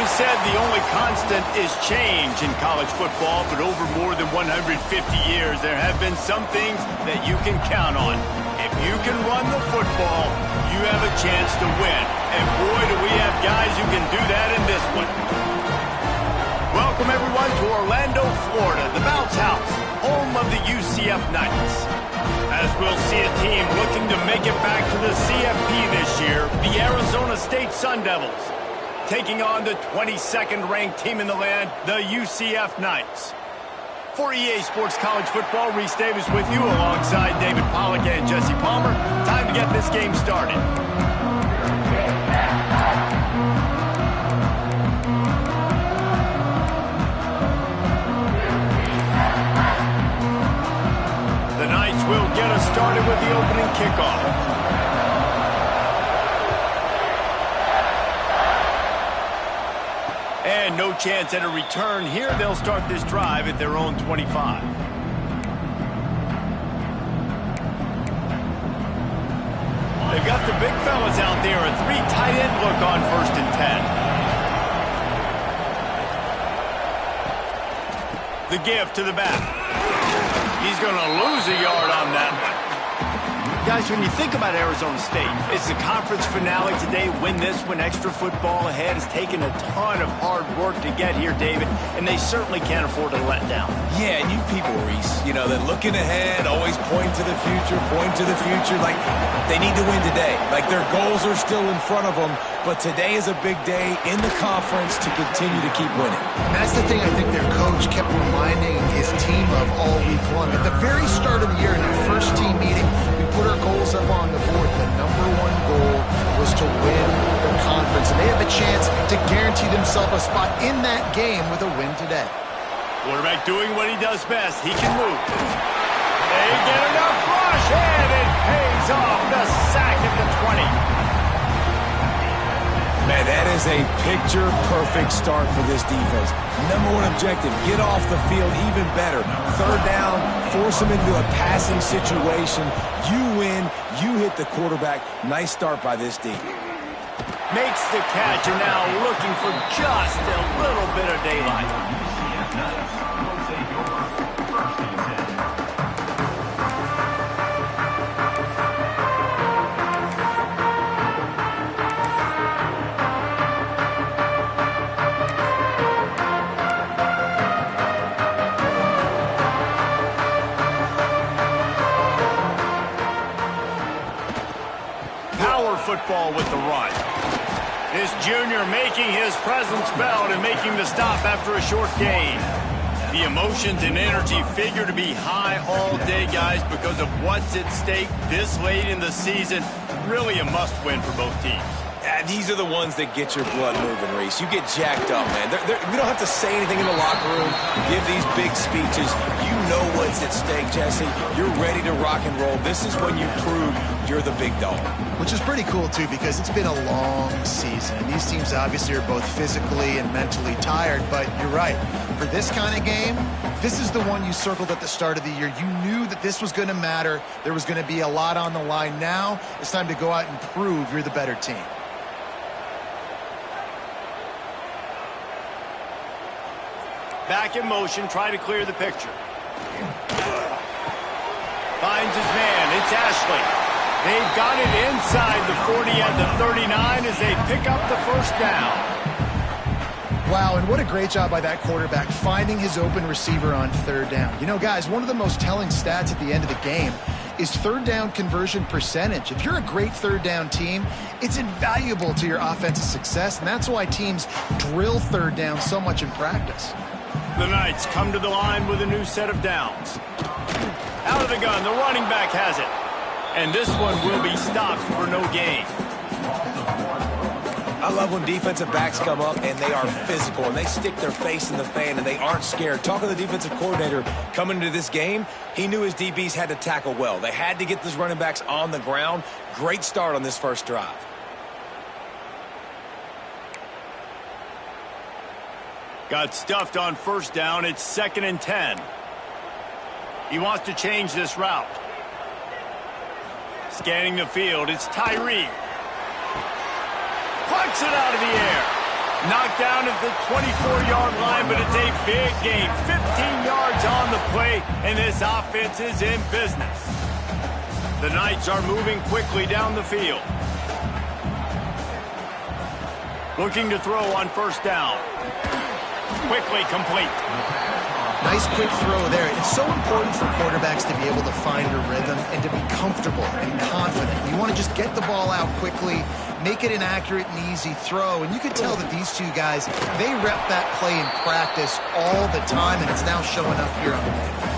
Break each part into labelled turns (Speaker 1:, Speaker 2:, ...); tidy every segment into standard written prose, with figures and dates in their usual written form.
Speaker 1: It is said the only constant is change in college football, but over more than 150 years, there have been some things that you can count on. If you can run the football, you have a chance to win. And boy, do we have guys who can do that in this one. Welcome, everyone, to Orlando, Florida, the Bounce House, home of the UCF Knights. As we'll see a team looking to make it back to the CFP this year, the Arizona State Sun Devils, taking on the 22nd ranked team in the land, the UCF Knights. For EA Sports College Football, Reese Davis with you alongside David Pollack and Jesse Palmer. Time to get this game started. The Knights will get us started with the opening kickoff. And no chance at a return here. They'll start this drive at their own 25. They've got the big fellas out there. A 3 tight end look on 1st and 10. The give to the back. He's going to lose a yard on that one. Guys, when you think about Arizona State, it's the conference finale today. Win this one. Extra football ahead. Has taken a ton of hard work to get here, David, and they certainly can't afford to let down.
Speaker 2: Yeah, and you people, Reese, you know, that looking ahead, always point to the future, like they need to win today. Like their goals are still in front of them, but today is a big day in the conference to continue to keep winning.
Speaker 3: And that's the thing I think their coach kept reminding his team of all week long. At the very start of the year in their first team meeting, we put our goals up on the board. The #1 goal was to win the conference, and they have a chance to guarantee themselves a spot in that game with a win today.
Speaker 1: Quarterback doing what he does best. He can move. They get enough rush, and it pays off. The sack at the 20.
Speaker 2: Man, that is a picture-perfect start for this defense. #1 objective, get off the field even better. 3rd down, force them into a passing situation. You win, you hit the quarterback. Nice start by this D.
Speaker 1: Makes the catch, and now looking for just a little bit of daylight. Football with the run. This junior making his presence felt and making the stop after a short gain. The emotions and energy figure to be high all day, guys, because of what's at stake this late in the season. Really a must-win for both teams.
Speaker 2: These are the ones that get your blood moving, Reese. You get jacked up, man. We don't have to say anything in the locker room, give these big speeches. You know what's at stake, Jesse. You're ready to rock and roll. This is when you prove you're the big dog.
Speaker 3: Which is pretty cool, too, because it's been a long season. And these teams obviously are both physically and mentally tired, but you're right. For this kind of game, this is the one you circled at the start of the year. You knew that this was going to matter. There was going to be a lot on the line. Now it's time to go out and prove you're the better team.
Speaker 1: Back in motion, trying to clear the picture. Finds his man. It's Ashley. They've got it inside the 40 at the 39 as they pick up the 1st down.
Speaker 3: Wow, and what a great job by that quarterback finding his open receiver on 3rd down. You know, guys, one of the most telling stats at the end of the game is 3rd down conversion percentage. If you're a great 3rd down team, it's invaluable to your offensive success, and that's why teams drill 3rd down so much in practice.
Speaker 1: The Knights come to the line with a new set of downs. Out of the gun, the running back has it. And this one will be stopped for no gain.
Speaker 2: I love when defensive backs come up and they are physical and they stick their face in the fan and they aren't scared. Talking to the defensive coordinator coming into this game, he knew his DBs had to tackle well. They had to get those running backs on the ground. Great start on this first drive.
Speaker 1: Got stuffed on 1st down. It's 2nd and 10. He wants to change this route. Scanning the field, it's Tyree. Plucks it out of the air. Knocked down at the 24-yard line, but it's a big gain. 15 yards on the play, and this offense is in business. The Knights are moving quickly down the field. Looking to throw on first down. Quickly complete.
Speaker 3: Nice quick throw there. It's so important for quarterbacks to be able to find a rhythm and to be comfortable and confident. You want to just get the ball out quickly, make it an accurate and easy throw. And you can tell that these two guys, they rep that play in practice all the time, and it's now showing up here on the field.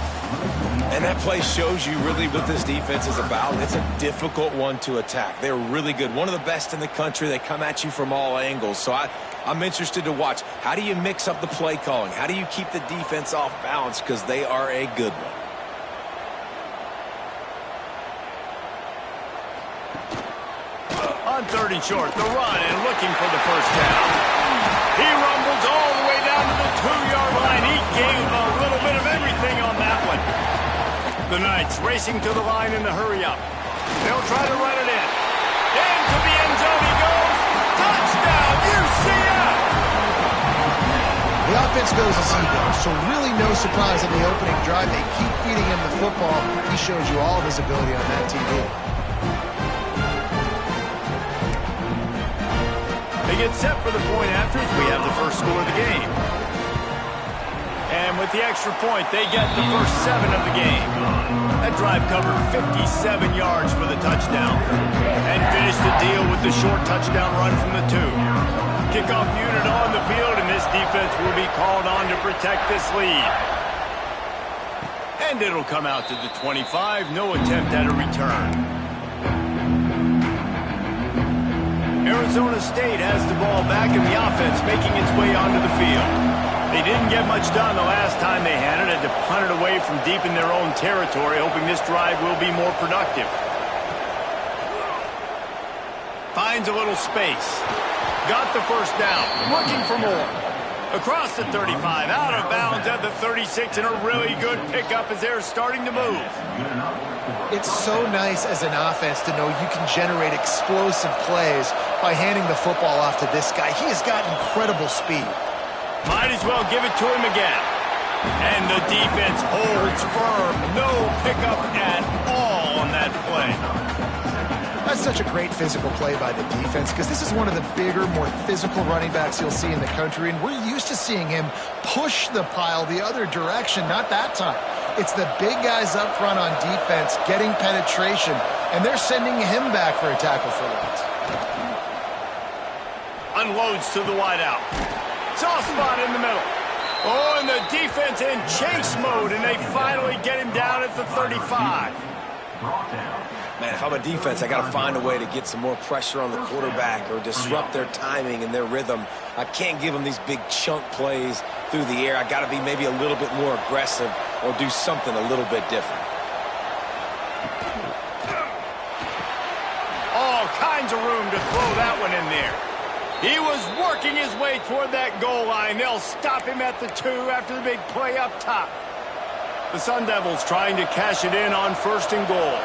Speaker 2: And that play shows you really what this defense is about. It's a difficult one to attack. They're really good. One of the best in the country. They come at you from all angles. So I'm interested to watch. How do you mix up the play calling? How do you keep the defense off balance? Because they are a good one.
Speaker 1: On 3rd and short, the run and looking for the first down. He rumbles all the way down to the 2-yard line. He gave a little bit of everything on that one. The Knights racing to the line in the hurry-up. They'll try to run it in. Into the end zone he goes. Touchdown, UCF!
Speaker 3: The offense goes as he goes, so really no surprise in the opening drive. They keep feeding him the football. He shows you all of his ability on that TV.
Speaker 1: They get set for the point after as we have the first score of the game. And with the extra point, they get the first 7 of the game. That drive covered 57 yards for the touchdown. And finished the deal with the short touchdown run from the 2. Kickoff unit on the field, and this defense will be called on to protect this lead. And it'll come out to the 25. No attempt at a return. Arizona State has the ball back, and the offense making its way onto the field. They didn't get much done the last time they had it. Had to punt it away from deep in their own territory, hoping this drive will be more productive. Finds a little space. Got the first down. Looking for more. Across the 35, out of bounds at the 36, and a really good pickup as they're starting to move.
Speaker 3: It's so nice as an offense to know you can generate explosive plays by handing the football off to this guy. He has got incredible speed.
Speaker 1: Might as well give it to him again. And the defense holds firm. No pickup at all on that play.
Speaker 3: That's such a great physical play by the defense because this is one of the bigger, more physical running backs you'll see in the country, and we're used to seeing him push the pile the other direction. Not that time. It's the big guys up front on defense getting penetration, and they're sending him back for a tackle for loss.
Speaker 1: Unloads to the wideout. Soft spot in the middle. Oh, and the defense in chase mode, and they finally get him down at the 35.
Speaker 2: Man, if I'm a defense, I got to find a way to get some more pressure on the quarterback or disrupt their timing and their rhythm. I can't give them these big chunk plays through the air. I got to be maybe a little bit more aggressive or do something a little bit different.
Speaker 1: All kinds of room to throw that one in there. He was working his way toward that goal line. They'll stop him at the 2 after the big play up top. The Sun Devils trying to cash it in on 1st and goal.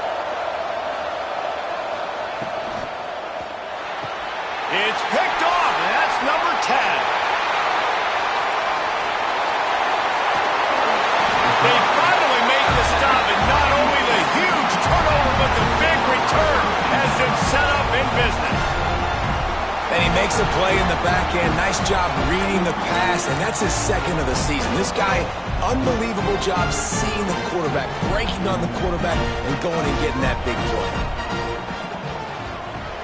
Speaker 1: It's picked off, and that's number 10. They finally make the stop, and not only the huge turnover, but the big return has them set up in business.
Speaker 2: And he makes a play in the back end. Nice job reading the pass, and that's his 2nd of the season. This guy, unbelievable job seeing the quarterback, breaking on the quarterback, and going and getting that big play.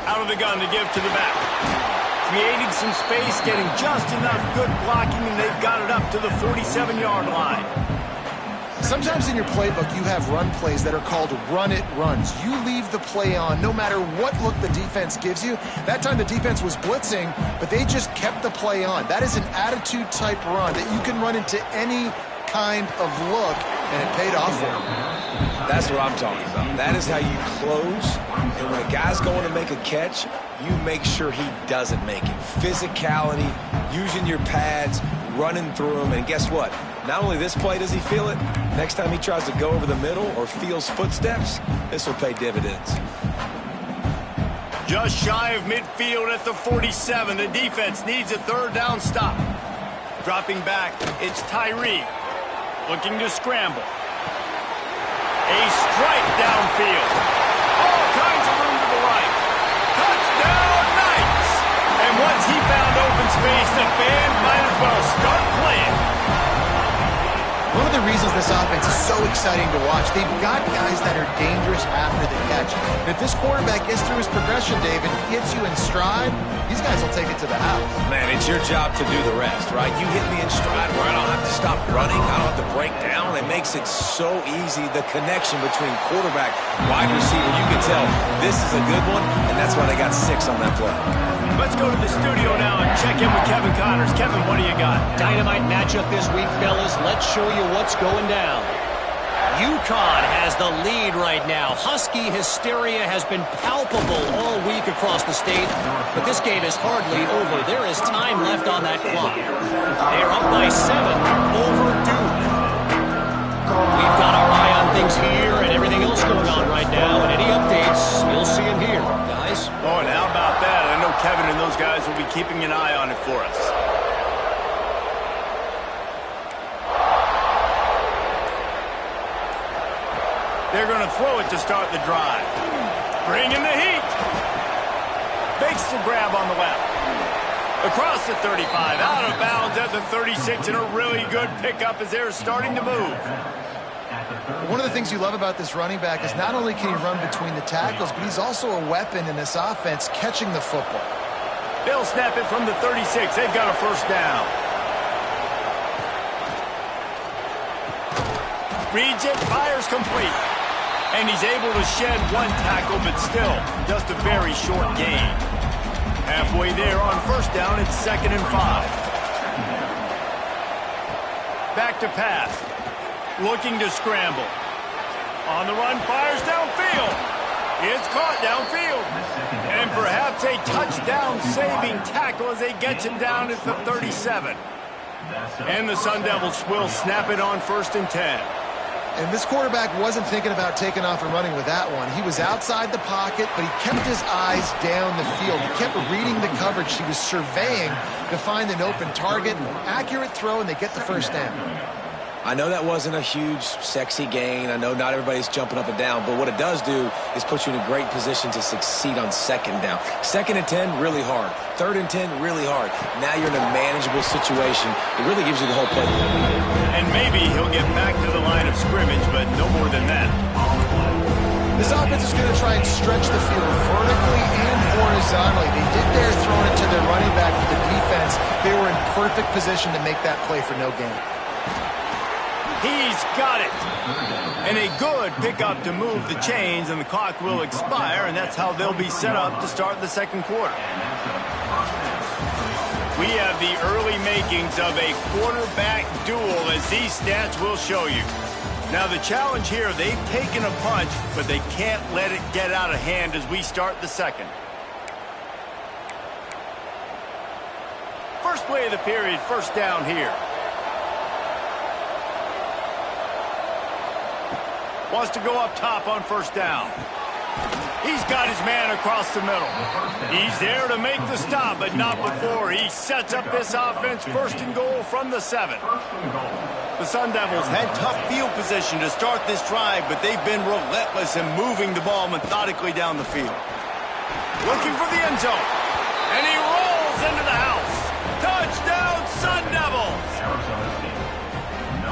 Speaker 1: Out of the gun to give to the back. Creating some space, getting just enough good blocking, and they've got it up to the 47-yard line.
Speaker 3: Sometimes in your playbook, you have run plays that are called run-it runs. You leave the play on no matter what look the defense gives you. That time the defense was blitzing, but they just kept the play on. That is an attitude-type run that you can run into any kind of look, and it paid off for him.
Speaker 2: That's what I'm talking about. That is how you close, and when a guy's going to make a catch, you make sure he doesn't make it. Physicality, using your pads, running through him, and guess what? Not only this play does he feel it, next time he tries to go over the middle or feels footsteps, this will pay dividends.
Speaker 1: Just shy of midfield at the 47. The defense needs a third down stop. Dropping back, it's Tyree. Looking to scramble. A strike downfield. All kinds of room to the right. Touchdown, Knights! And once he found open space, the band might as well start playing.
Speaker 3: One of the reasons this offense is so exciting to watch, they've got guys that are dangerous after the catch. And if this quarterback gets through his progression, David, gets you in stride, these guys will take it to the house.
Speaker 2: Man, it's your job to do the rest, right? You hit me in stride where I don't have to stop running, I don't have to break down. It makes it so easy, the connection between quarterback, wide receiver. You can tell this is a good one, and that's why they got 6 on that play.
Speaker 1: Let's go to the studio now and check in with Kevin Connors. Kevin, what do you got?
Speaker 4: Dynamite matchup this week, fellas. Let's show you what's going down. UConn has the lead right now. Husky hysteria has been palpable all week across the state, but this game is hardly over. There is time left on that clock. They're up by 7 over Duke. We've got our eye on things here and everything else going on right now, and any updates, you'll see them here, guys.
Speaker 1: Oh, and how about that? I know Kevin and those guys will be keeping an eye on it for us. They're going to throw it to start the drive. Bringing the heat. Makes the grab on the left. Across the 35, out of bounds at the 36, and a really good pickup as they're starting to move.
Speaker 3: One of the things you love about this running back is not only can he run between the tackles, but he's also a weapon in this offense catching the football.
Speaker 1: They'll snap it from the 36. They've got a first down. Reads it, fires complete. And he's able to shed 1 tackle, but still just a very short gain. Halfway there on first down, it's 2nd and 5. Back to pass. Looking to scramble. On the run, fires downfield. It's caught downfield. And perhaps a touchdown-saving tackle as they get him down at the 37. And the Sun Devils will snap it on 1st and 10.
Speaker 3: And this quarterback wasn't thinking about taking off and running with that one. He was outside the pocket, but he kept his eyes down the field. He kept reading the coverage. He was surveying to find an open target. Accurate throw, and they get the first down.
Speaker 2: I know that wasn't a huge, sexy gain. I know not everybody's jumping up and down, but what it does do is put you in a great position to succeed on 2nd down. 2nd and 10, really hard. 3rd and 10, really hard. Now you're in a manageable situation. It really gives you the whole play.
Speaker 1: And maybe he'll get back to the line of scrimmage, but no more than that.
Speaker 3: This offense is going to try and stretch the field vertically and horizontally. They did their throwing it to their running back for the defense. They were in perfect position to make that play for no gain.
Speaker 1: He's got it. And a good pickup to move the chains, and the clock will expire, and that's how they'll be set up to start the 2nd quarter. We have the early makings of a quarterback duel, as these stats will show you. Now, the challenge here, they've taken a punch, but they can't let it get out of hand as we start the 2nd. First play of the period, first down here. Wants to go up top on first down. He's got his man across the middle. He's there to make the stop, but not before. He sets up this offense 1st and goal from the 7. The Sun Devils had tough field position to start this drive, but they've been relentless in moving the ball methodically down the field. Looking for the end zone. And he rolls into the house. Touchdown, Sun Devils!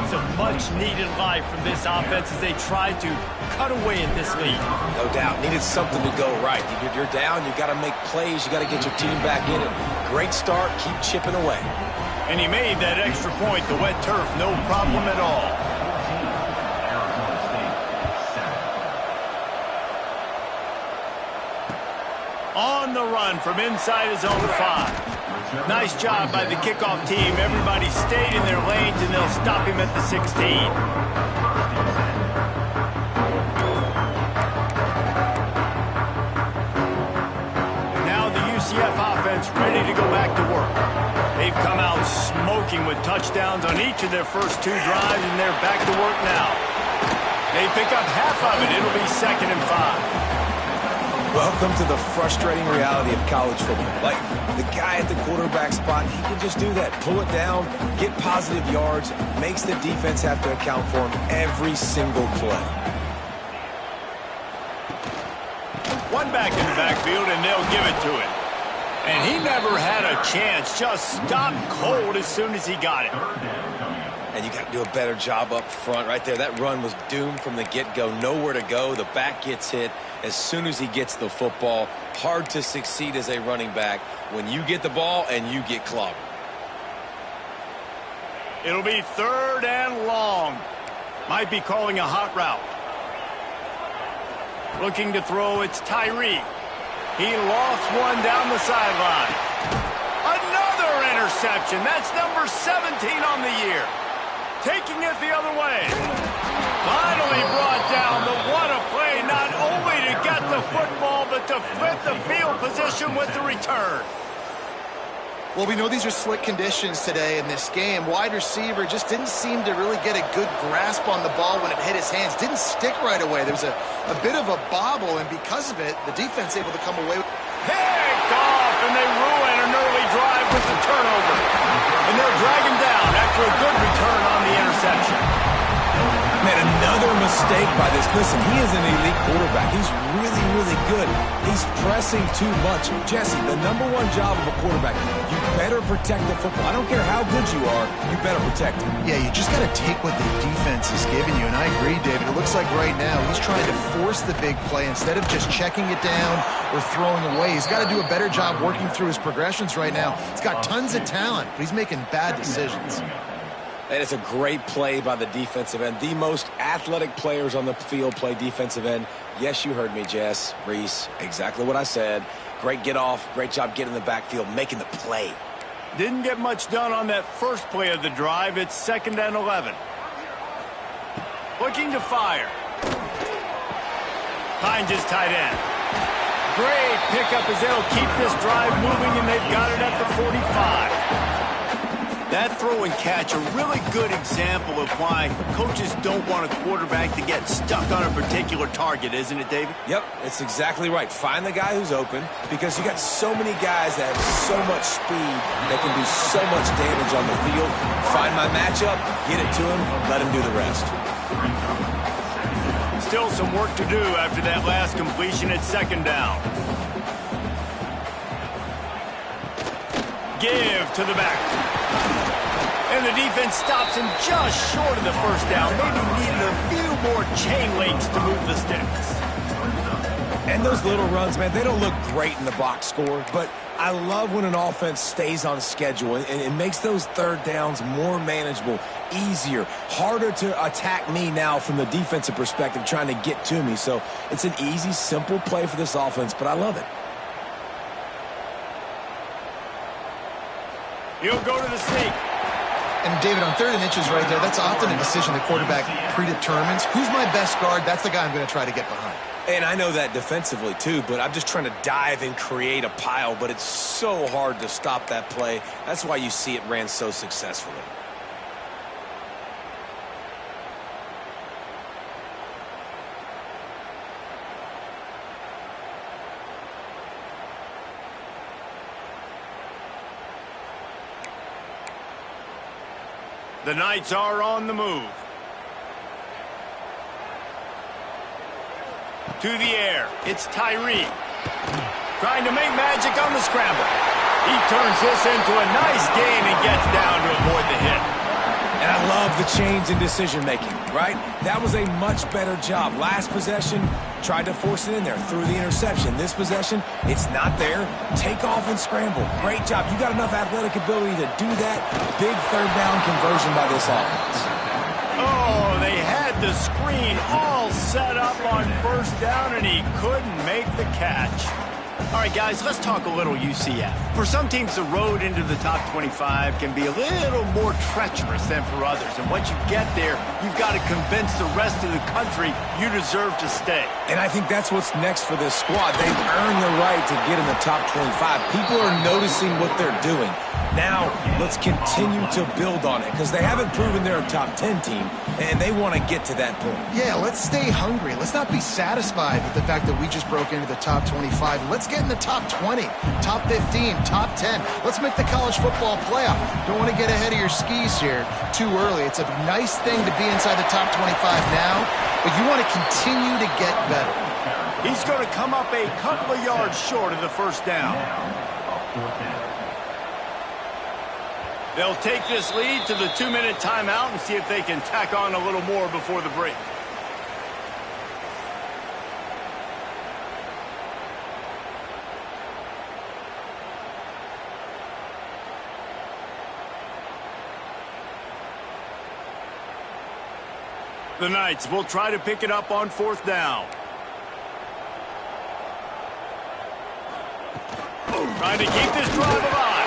Speaker 1: It's a much-needed life from this offense as they try to cut away at this lead.
Speaker 2: No doubt. Needed something to go right. You're down. You got to make plays. You got to get your team back in it. Great start. Keep chipping away.
Speaker 1: And he made that extra point. The wet turf, no problem at all. On the run from inside his own 5. Nice job by the kickoff team. Everybody stayed in their lanes, and they'll stop him at the 16. Now the UCF offense ready to go back to work. They've come out smoking with touchdowns on each of their first 2 drives, and they're back to work now. They pick up half of it. It'll be 2nd and 5.
Speaker 2: Well, Welcome to the frustrating reality of college football. Like, the guy at the quarterback spot, he can just do that. Pull it down, get positive yards, makes the defense have to account for him every single play.
Speaker 1: One back in the backfield, and they'll give it to him. And he never had a chance. Just stopped cold as soon as he got it.
Speaker 2: And you got to do a better job up front right there. That run was doomed from the get-go. Nowhere to go. The back gets hit as soon as he gets the football. Hard to succeed as a running back when you get the ball and you get clobbered.
Speaker 1: It'll be 3rd and long. Might be calling a hot route. Looking to throw, it's Tyree. He lost one down the sideline. Another interception. That's number 17 on the year. Taking it the other way. Finally brought down. What a play, not only to get the football, but to flip the field position with the return.
Speaker 3: Well, we know these are slick conditions today in this game. Wide receiver just didn't seem to really get a good grasp on the ball when it hit his hands. Didn't stick right away. There was a bit of a bobble, and because of it, the defense able to come away with...
Speaker 1: Picked off, and they ruin an early drive with the turnover. And they'll drag him down after a good return on the interception.
Speaker 2: Man, another mistake by this. Listen, he is an elite quarterback. He's really, really good. He's pressing too much. Jesse, the #1 job of a quarterback, you better protect the football. I don't care how good you are, you better protect it.
Speaker 3: Yeah, you just got to take what the defense is giving you, and I agree, David. It looks like right now he's trying to force the big play instead of just checking it down or throwing away. He's got to do a better job working through his progressions right now. He's got tons of talent, but he's making bad decisions.
Speaker 2: And it's a great play by the defensive end. The most athletic players on the field play defensive end. Yes, you heard me, Jess, Reese. Exactly what I said. Great get off. Great job getting in the backfield, making the play.
Speaker 1: Didn't get much done on that first play of the drive. It's 2nd and 11. Looking to fire. Finds his tight end. Great pickup as they'll keep this drive moving, and they've got it at the 45. That throw and catch, a really good example of why coaches don't want a quarterback to get stuck on a particular target, isn't it, David?
Speaker 2: Yep, it's exactly right. Find the guy who's open, because you got so many guys that have so much speed that can do so much damage on the field. Find my matchup, get it to him, let him do the rest.
Speaker 1: Still some work to do after that last completion at 2nd down. Give to the back. And the defense stops him just short of the 1st down. Maybe needed a few more chain links to move the sticks.
Speaker 2: And those little runs, man, they don't look great in the box score, but I love when an offense stays on schedule and it makes those 3rd downs more manageable, easier, harder to attack me now from the defensive perspective trying to get to me. So it's an easy, simple play for this offense, but I love it.
Speaker 1: He'll go to the sneak.
Speaker 3: And, David, on 3rd and inches right there, that's often a decision the quarterback predetermines. Who's my best guard? That's the guy I'm going to try to get behind.
Speaker 2: And I know that defensively, too, but I'm just trying to dive and create a pile, but it's so hard to stop that play. That's why you see it ran so successfully.
Speaker 1: The Knights are on the move. To the air, it's Tyree. Trying to make magic on the scramble. He turns this into a nice gain and gets down to avoid the hit.
Speaker 2: And I love the change in decision-making, right? That was a much better job. Last possession, tried to force it in there, threw the interception. This possession, it's not there. Take off and scramble. Great job. You got enough athletic ability to do that. Big 3rd down conversion by this offense.
Speaker 1: Oh, they had the screen all set up on 1st down, and he couldn't make the catch. All right, guys, let's talk a little UCF. For some teams, the road into the top 25 can be a little more treacherous than for others. And once you get there, you've got to convince the rest of the country you deserve to stay.
Speaker 2: And I think that's what's next for this squad. They've earned the right to get in the top 25. People are noticing what they're doing. Now, let's continue to build on it because they haven't proven they're a top 10 team, and they want to get to that point.
Speaker 3: Yeah, let's stay hungry. Let's not be satisfied with the fact that we just broke into the top 25. Let's get in the top 20, top 15, top 10. Let's make the college football playoff. Don't want to get ahead of your skis here too early. It's a nice thing to be inside the top 25 now, but you want to continue to get better.
Speaker 1: He's going to come up a couple of yards short of the first down. They'll take this lead to the 2-minute timeout and see if they can tack on a little more before the break. The Knights will try to pick it up on fourth down. Trying to keep this drive alive.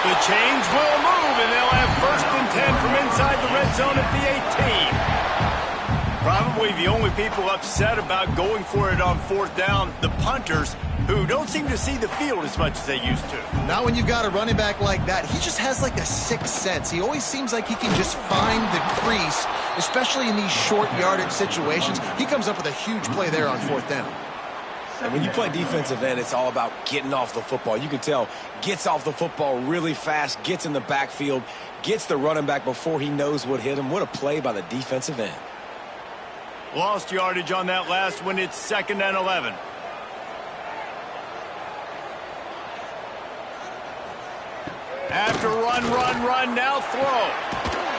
Speaker 1: The chains will move, and they'll have 1st and 10 from inside the red zone at the 18. Probably the only people upset about going for it on fourth down, the punters, who don't seem to see the field as much as they used to.
Speaker 3: Not when you've got a running back like that. He just has like a sixth sense. He always seems like he can just find the crease, especially in these short yardage situations. He comes up with a huge play there on fourth down.
Speaker 2: And when you play defensive end, it's all about getting off the football. You can tell, gets off the football really fast, gets in the backfield, gets the running back before he knows what hit him. What a play by the defensive end.
Speaker 1: Lost yardage on that last one. It's 2nd and 11. After run, now throw.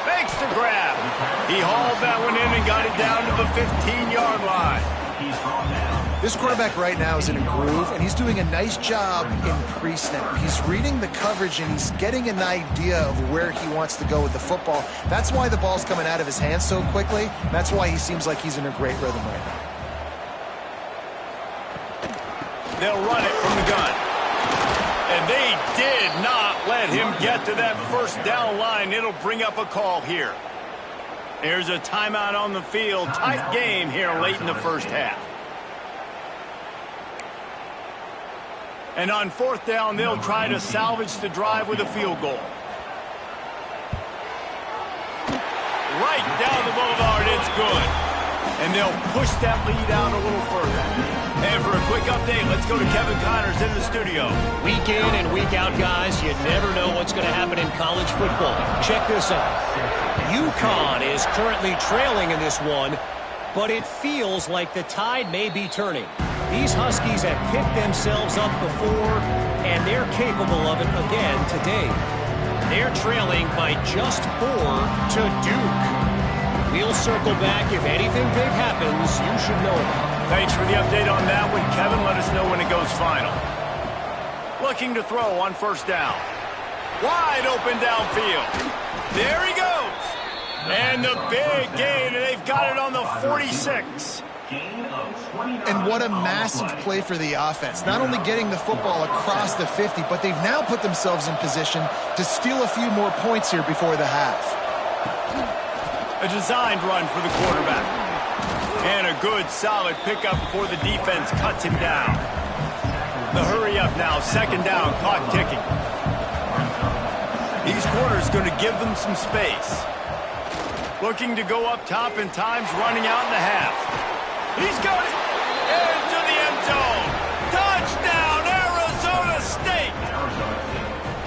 Speaker 1: Makes the grab. He hauled that one in and got it down to the 15-yard line.
Speaker 3: This quarterback right now is in a groove, and he's doing a nice job in pre-snap. He's reading the coverage, and he's getting an idea of where he wants to go with the football. That's why the ball's coming out of his hands so quickly. That's why he seems like he's in a great rhythm right now.
Speaker 1: They'll run it from the gun. And they did not let him get to that first down line. It'll bring up a call here. There's a timeout on the field. Tight game here late in the first half. And on fourth down, they'll try to salvage the drive with a field goal. Right down the boulevard, it's good. And they'll push that lead out a little further. And for a quick update, let's go to Kevin Connors in the studio.
Speaker 4: Week in and week out, guys, you never know what's going to happen in college football. Check this out. UConn is currently trailing in this one, but it feels like the tide may be turning. These Huskies have picked themselves up before, and they're capable of it again today. They're trailing by just 4 to Duke. We'll circle back. If anything big happens, you should know about it.
Speaker 1: Thanks for the update on that one, Kevin. Let us know when it goes final. Looking to throw on first down. Wide open downfield. There he goes. And the big gain, and they've got it on the 46.
Speaker 3: And what a massive play for the offense. Not only getting the football across the 50, but they've now put themselves in position to steal a few more points here before the half.
Speaker 1: A designed run for the quarterback. And a good, solid pickup before the defense cuts him down. The hurry up now, 2nd down, clock ticking. These corners going to give them some space. Looking to go up top, and time's running out in the half. He's got it into the end zone. Touchdown, Arizona State.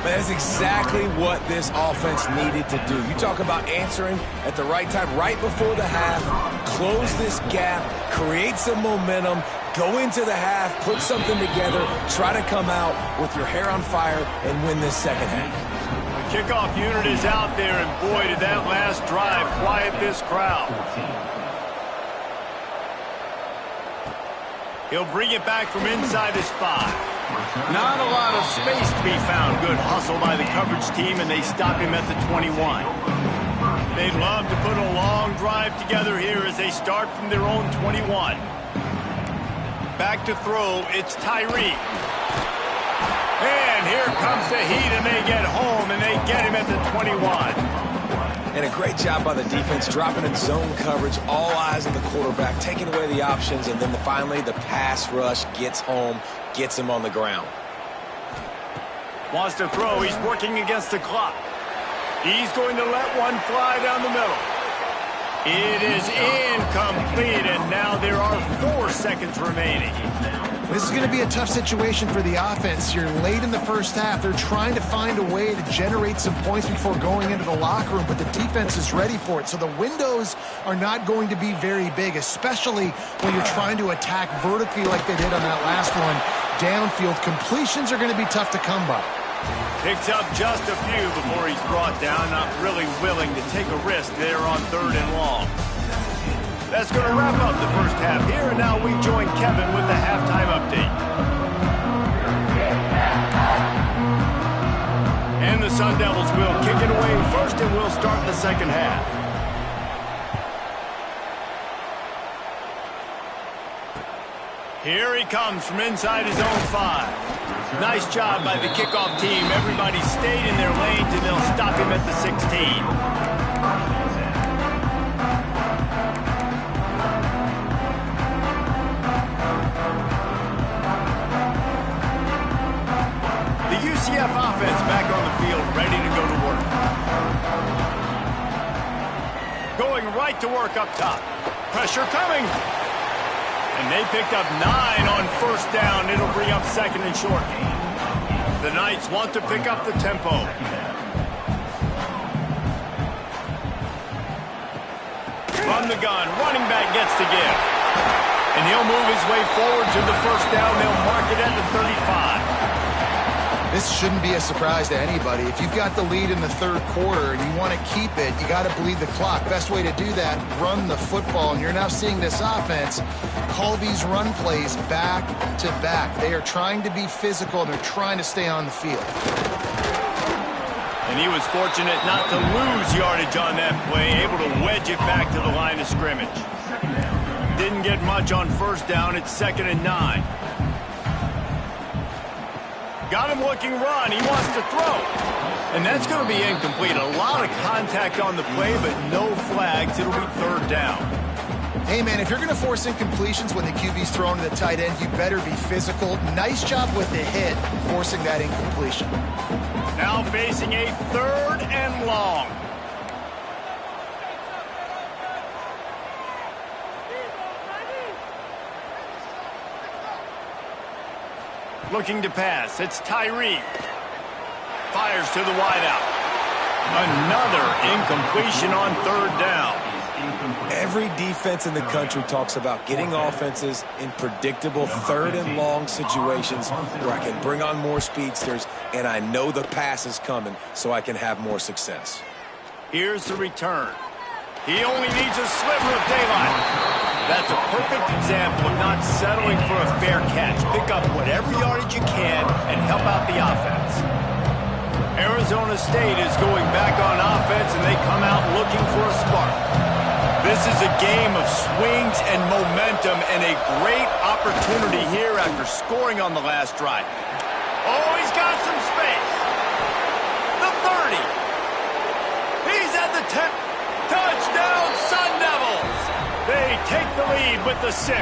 Speaker 2: That's exactly what this offense needed to do. You talk about answering at the right time, right before the half, close this gap, create some momentum, go into the half, put something together, try to come out with your hair on fire and win this second half.
Speaker 1: The kickoff unit is out there, and boy, did that last drive quiet this crowd. He'll bring it back from inside his 5. Not a lot of space to be found. Good hustle by the coverage team, and they stop him at the 21. They'd love to put a long drive together here as they start from their own 21. Back to throw, it's Tyree. And here comes the heat, and they get home, and they get him at the 21.
Speaker 2: And a great job by the defense, dropping in zone coverage, all eyes on the quarterback, taking away the options, and then finally the pass rush gets home, gets him on the ground.
Speaker 1: Wants to throw, he's working against the clock. He's going to let one fly down the middle. It is incomplete, and now there are 4 seconds remaining.
Speaker 3: This is going to be a tough situation for the offense. You're late in the first half. They're trying to find a way to generate some points before going into the locker room, but the defense is ready for it. So the windows are not going to be very big, especially when you're trying to attack vertically like they did on that last one. Downfield completions are going to be tough to come by.
Speaker 1: Picks up just a few before he's brought down, not really willing to take a risk there on 3rd and long. That's going to wrap up the first half here, and now we join Kevin with the halftime update. And the Sun Devils will kick it away first, and we'll start the second half. Here he comes from inside his own 5. Nice job by the kickoff team. Everybody stayed in their lanes, and they'll stop him at the 16. UCF offense back on the field, ready to go to work. Going right to work up top. Pressure coming. And they picked up 9 on 1st down. It'll bring up 2nd and short. The Knights want to pick up the tempo. From the gun, running back gets to give. And he'll move his way forward to the 1st down. They'll mark it at the 35.
Speaker 3: This shouldn't be a surprise to anybody. If you've got the lead in the 3rd quarter and you want to keep it, you got to bleed the clock. Best way to do that, run the football. And you're now seeing this offense call these run plays back to back. They are trying to be physical, and they're trying to stay on the field.
Speaker 1: And he was fortunate not to lose yardage on that play, able to wedge it back to the line of scrimmage. Didn't get much on 1st down. It's 2nd and 9. Got him looking run. He wants to throw. And that's going to be incomplete. A lot of contact on the play, but no flags. It'll be 3rd down.
Speaker 3: Hey, man, if you're going to force incompletions when the QB's thrown to the tight end, you better be physical. Nice job with the hit, forcing that incompletion.
Speaker 1: Now facing a 3rd and long. Looking to pass. It's Tyree. Fires to the wideout. Another incompletion on 3rd down.
Speaker 2: Every defense in the country talks about getting offenses in predictable 3rd and long situations where I can bring on more speedsters, and I know the pass is coming, so I can have more success.
Speaker 1: Here's the return. He only needs a sliver of daylight. That's a perfect example of not settling for a fair catch. Pick up whatever yardage you can and help out the offense. Arizona State is going back on offense, and they come out looking for a spark. This is a game of swings and momentum, and a great opportunity here after scoring on the last drive. Oh, he's got some space. The 30. He's at the 10. Touchdown, Sun Devils! They take the lead with the 6.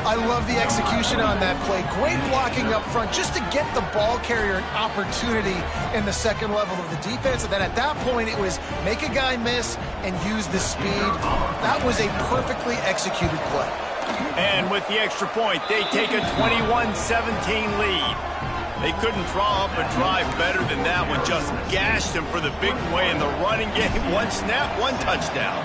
Speaker 3: I love the execution on that play. Great blocking up front just to get the ball carrier an opportunity in the 2nd level of the defense. And then at that point, it was make a guy miss and use the speed. That was a perfectly executed play.
Speaker 1: And with the extra point, they take a 21-17 lead. They couldn't draw up a drive better than that one. Just gashed him for the big play in the running game. 1 snap, 1 touchdown.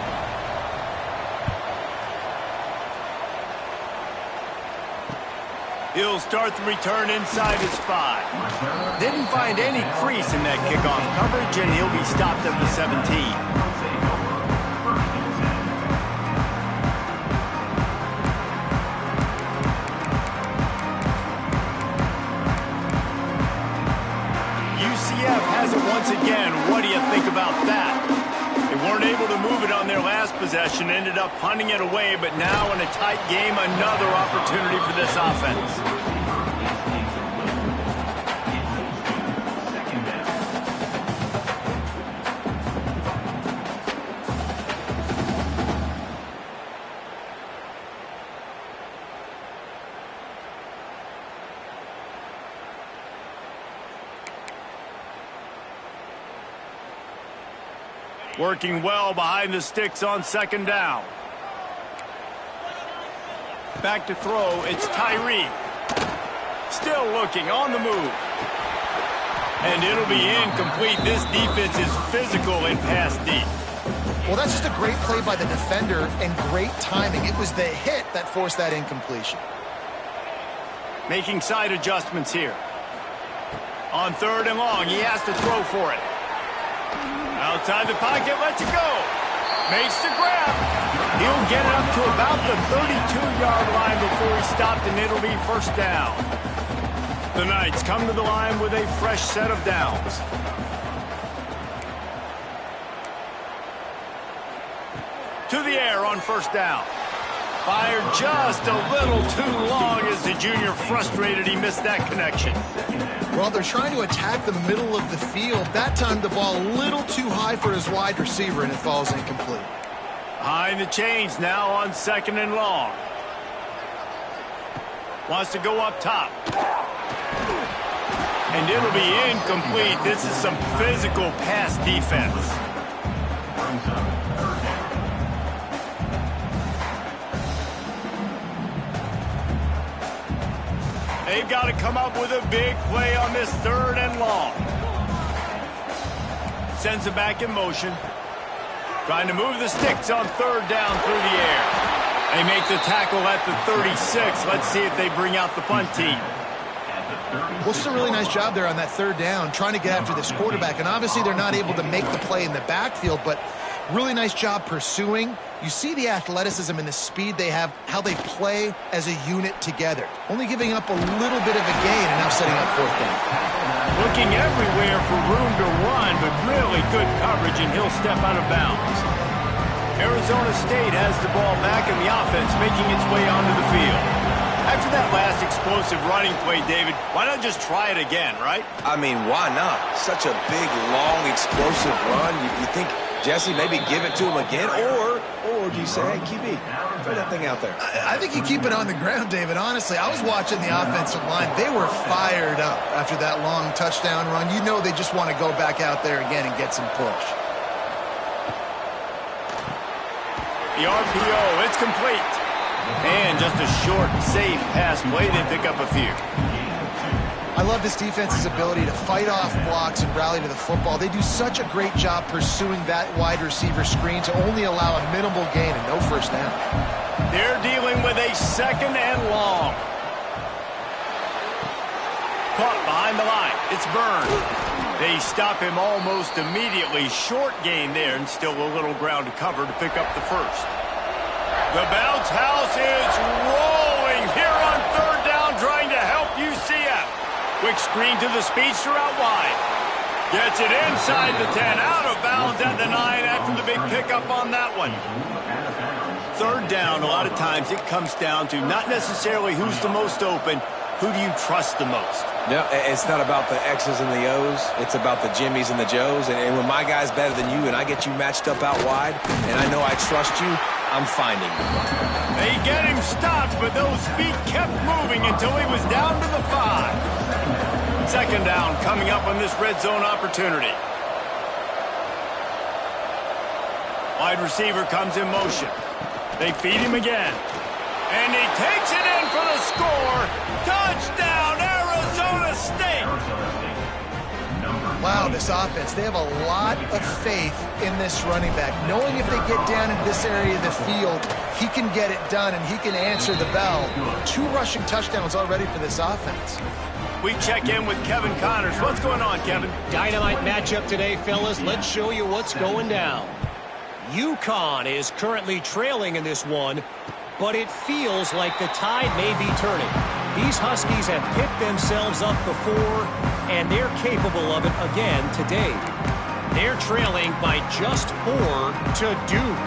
Speaker 1: He'll start the return inside his 5. Didn't find any crease in that kickoff coverage, and he'll be stopped at the 17. UCF has it once again. What do you think about that? They weren't able to move it on their last possession, ended up punting it away, but now in a tight game, another opportunity for this offense. Working well behind the sticks on second down. Back to throw, it's Tyree. Still looking, on the move. And it'll be incomplete. This defense is physical in pass deep.
Speaker 3: Well, that's just a great play by the defender and great timing. It was the hit that forced that incompletion.
Speaker 1: Making side adjustments here. On third and long, he has to throw for it. Outside the pocket, lets it go. Makes the grab. He'll get it up to about the 32-yard line before he stopped, and it'll be first down. The Knights come to the line with a fresh set of downs. To the air on first down. Fired just a little too long as the junior frustrated he missed that connection.
Speaker 3: Well, they're trying to attack the middle of the field. That time the ball a little too high for his wide receiver, and it falls incomplete.
Speaker 1: Behind the chains now on second and long. Wants to go up top. And it'll be incomplete. This is some physical pass defense. They've got to come up with a big play on this third and long. Sends it back in motion. Trying to move the sticks on third down through the air. They make the tackle at the 36. Let's see if they bring out the punt team.
Speaker 3: Well, it's a really nice job there on that third down, trying to get after this quarterback. And obviously they're not able to make the play in the backfield, but really nice job pursuing. You see the athleticism and the speed they have, how they play as a unit together. Only giving up a little bit of a gain and now setting up fourth down.
Speaker 1: Looking everywhere for room to run, but really good coverage, and he'll step out of bounds. Arizona State has the ball back in the offense, making its way onto the field. After that last explosive running play, David, why not just try it again, right?
Speaker 2: I mean, why not? Such a big, long, explosive run. You think, Jesse, maybe give it to him again? Or do you say, hey, QB, throw that thing out there?
Speaker 3: I think you keep it on the ground, David. Honestly, I was watching the offensive line. They were fired up after that long touchdown run. You know they just want to go back out there again and get some push.
Speaker 1: The RPO, it's complete. And just a short, safe pass play. They pick up a few.
Speaker 3: I love this defense's ability to fight off blocks and rally to the football. They do such a great job pursuing that wide receiver screen to only allow a minimal gain and no first down.
Speaker 1: They're dealing with a second and long. Caught behind the line. It's Byrne. They stop him almost immediately. Short gain there, and still a little ground to cover to pick up the first. The bounce house is rolling here on third down, trying to help UCF. Quick screen to the speedster out wide. Gets it inside the 10, out of bounds at the 9 after the big pickup on that one. Third down, a lot of times it comes down to not necessarily who's the most open, who do you trust the most?
Speaker 2: No, it's not about the X's and the O's. It's about the Jimmies and the Joes. And when my guy's better than you and I get you matched up out wide and I know I trust you, I'm finding you.
Speaker 1: They get him stopped, but those feet kept moving until he was down to the 5. Second down coming up on this red zone opportunity. Wide receiver comes in motion. They feed him again. And he takes it in for the score. Touchdown, Arizona State.
Speaker 3: Wow, this offense, they have a lot of faith in this running back. Knowing if they get down into this area of the field, he can get it done and he can answer the bell. 2 rushing touchdowns already for this offense.
Speaker 1: We check in with Kevin Connors. What's going on, Kevin?
Speaker 4: Dynamite matchup today, fellas. Let's show you what's going down. UConn is currently trailing in this one, but it feels like the tide may be turning. These Huskies have picked themselves up before, and they're capable of it again today. They're trailing by just 4 to Duke.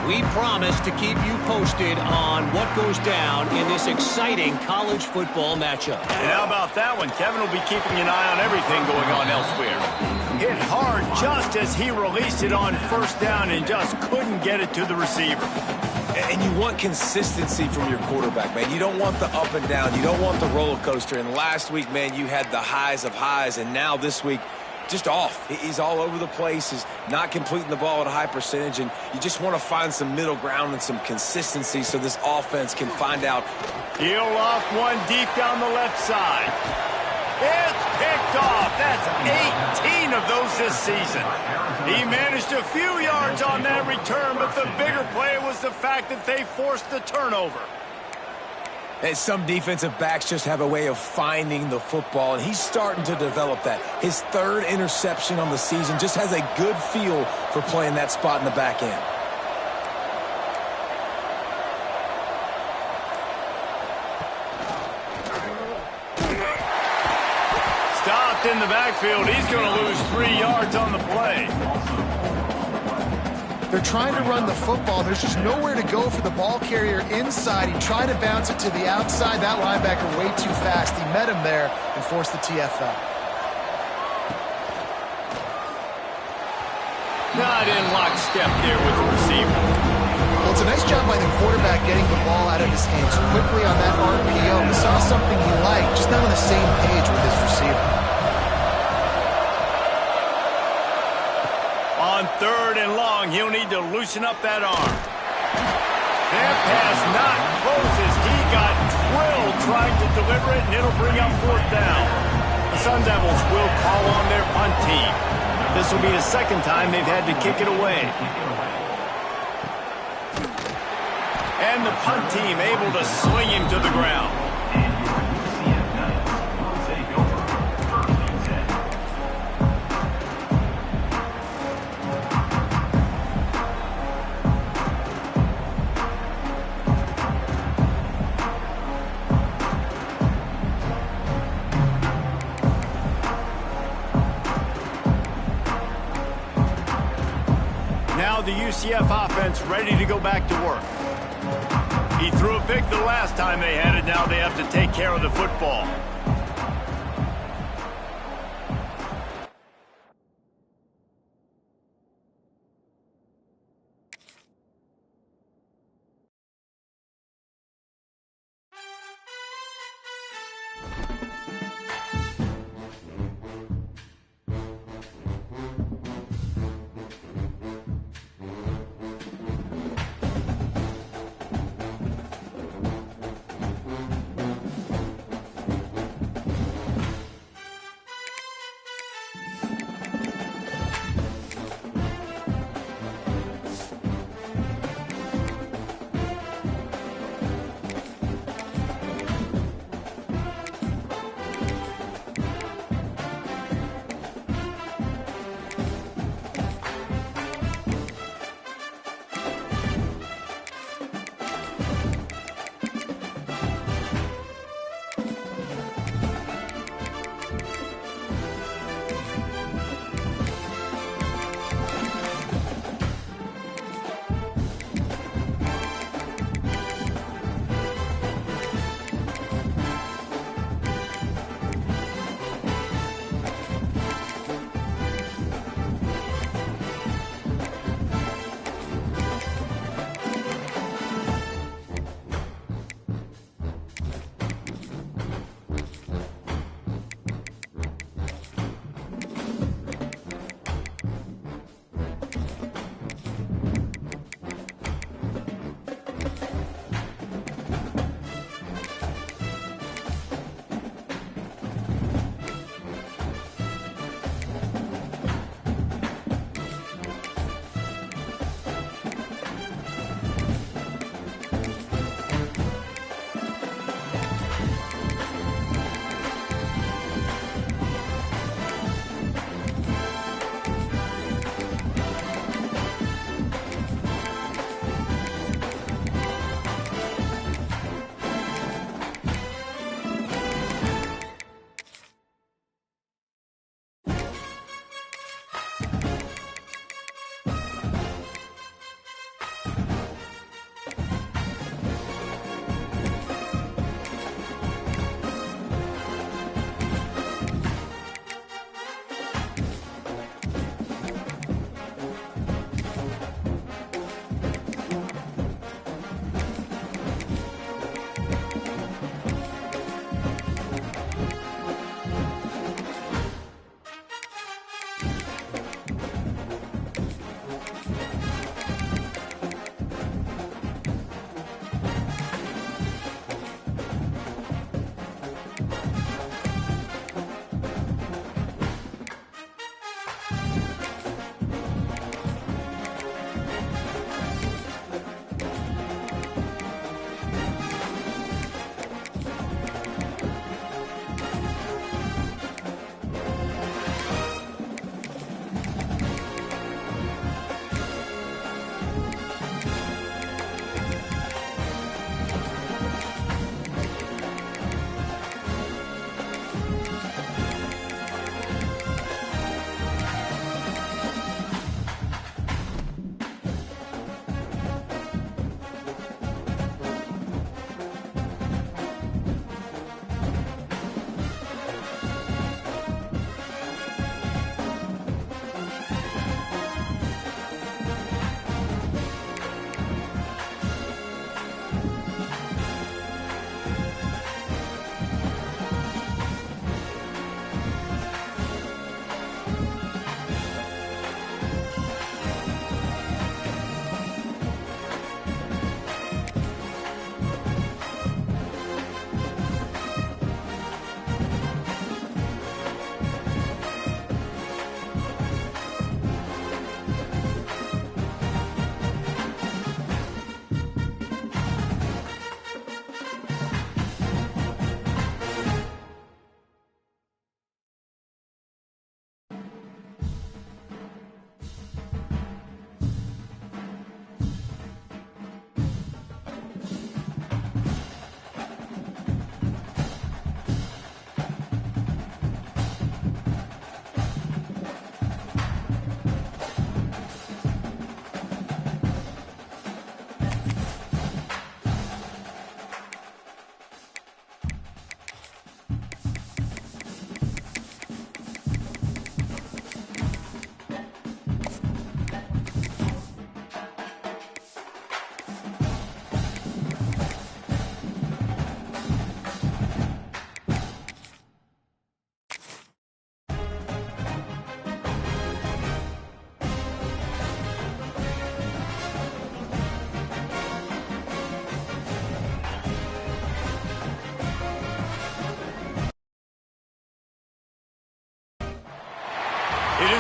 Speaker 4: We promise to keep you posted on what goes down in this exciting college football matchup.
Speaker 1: And how about that one? Kevin will be keeping an eye on everything going on elsewhere. Hit hard just as he released it on first down and just couldn't get it to the receiver.
Speaker 2: And you want consistency from your quarterback, man. You don't want the up and down. You don't want the roller coaster. And last week, man, you had the highs of highs. And now this week, just off. He's all over the place. He's not completing the ball at a high percentage. And you just want to find some middle ground and some consistency so this offense can find out.
Speaker 1: He'll off one deep down the left side. It's picked off. That's 18 of those this season. He managed a few yards on that return, but the bigger play was the fact that they forced the turnover.
Speaker 2: And some defensive backs just have a way of finding the football, and he's starting to develop that. His third interception on the season, just has a good feel for playing that spot in the back end.
Speaker 1: Stopped in the backfield. He's going to lose 3 yards on the play.
Speaker 3: They're trying to run the football. There's just nowhere to go for the ball carrier inside. He tried to bounce it to the outside. That linebacker way too fast. He met him there and forced the TFL.
Speaker 1: Not in lockstep there with the receiver.
Speaker 3: Well, it's a nice job by the quarterback getting the ball out of his hands quickly on that RPO. He saw something he liked, just not on the same page with his receiver.
Speaker 1: On 3rd and long, he'll need to loosen up that arm. That pass not close as he got drilled trying to deliver it, and it'll bring up 4th down. The Sun Devils will call on their punt team. This will be the second time they've had to kick it away. And the punt team able to sling him to the ground. Now the UCF offense ready to go back to work. He threw it big the last time they had it. Now they have to take care of the football.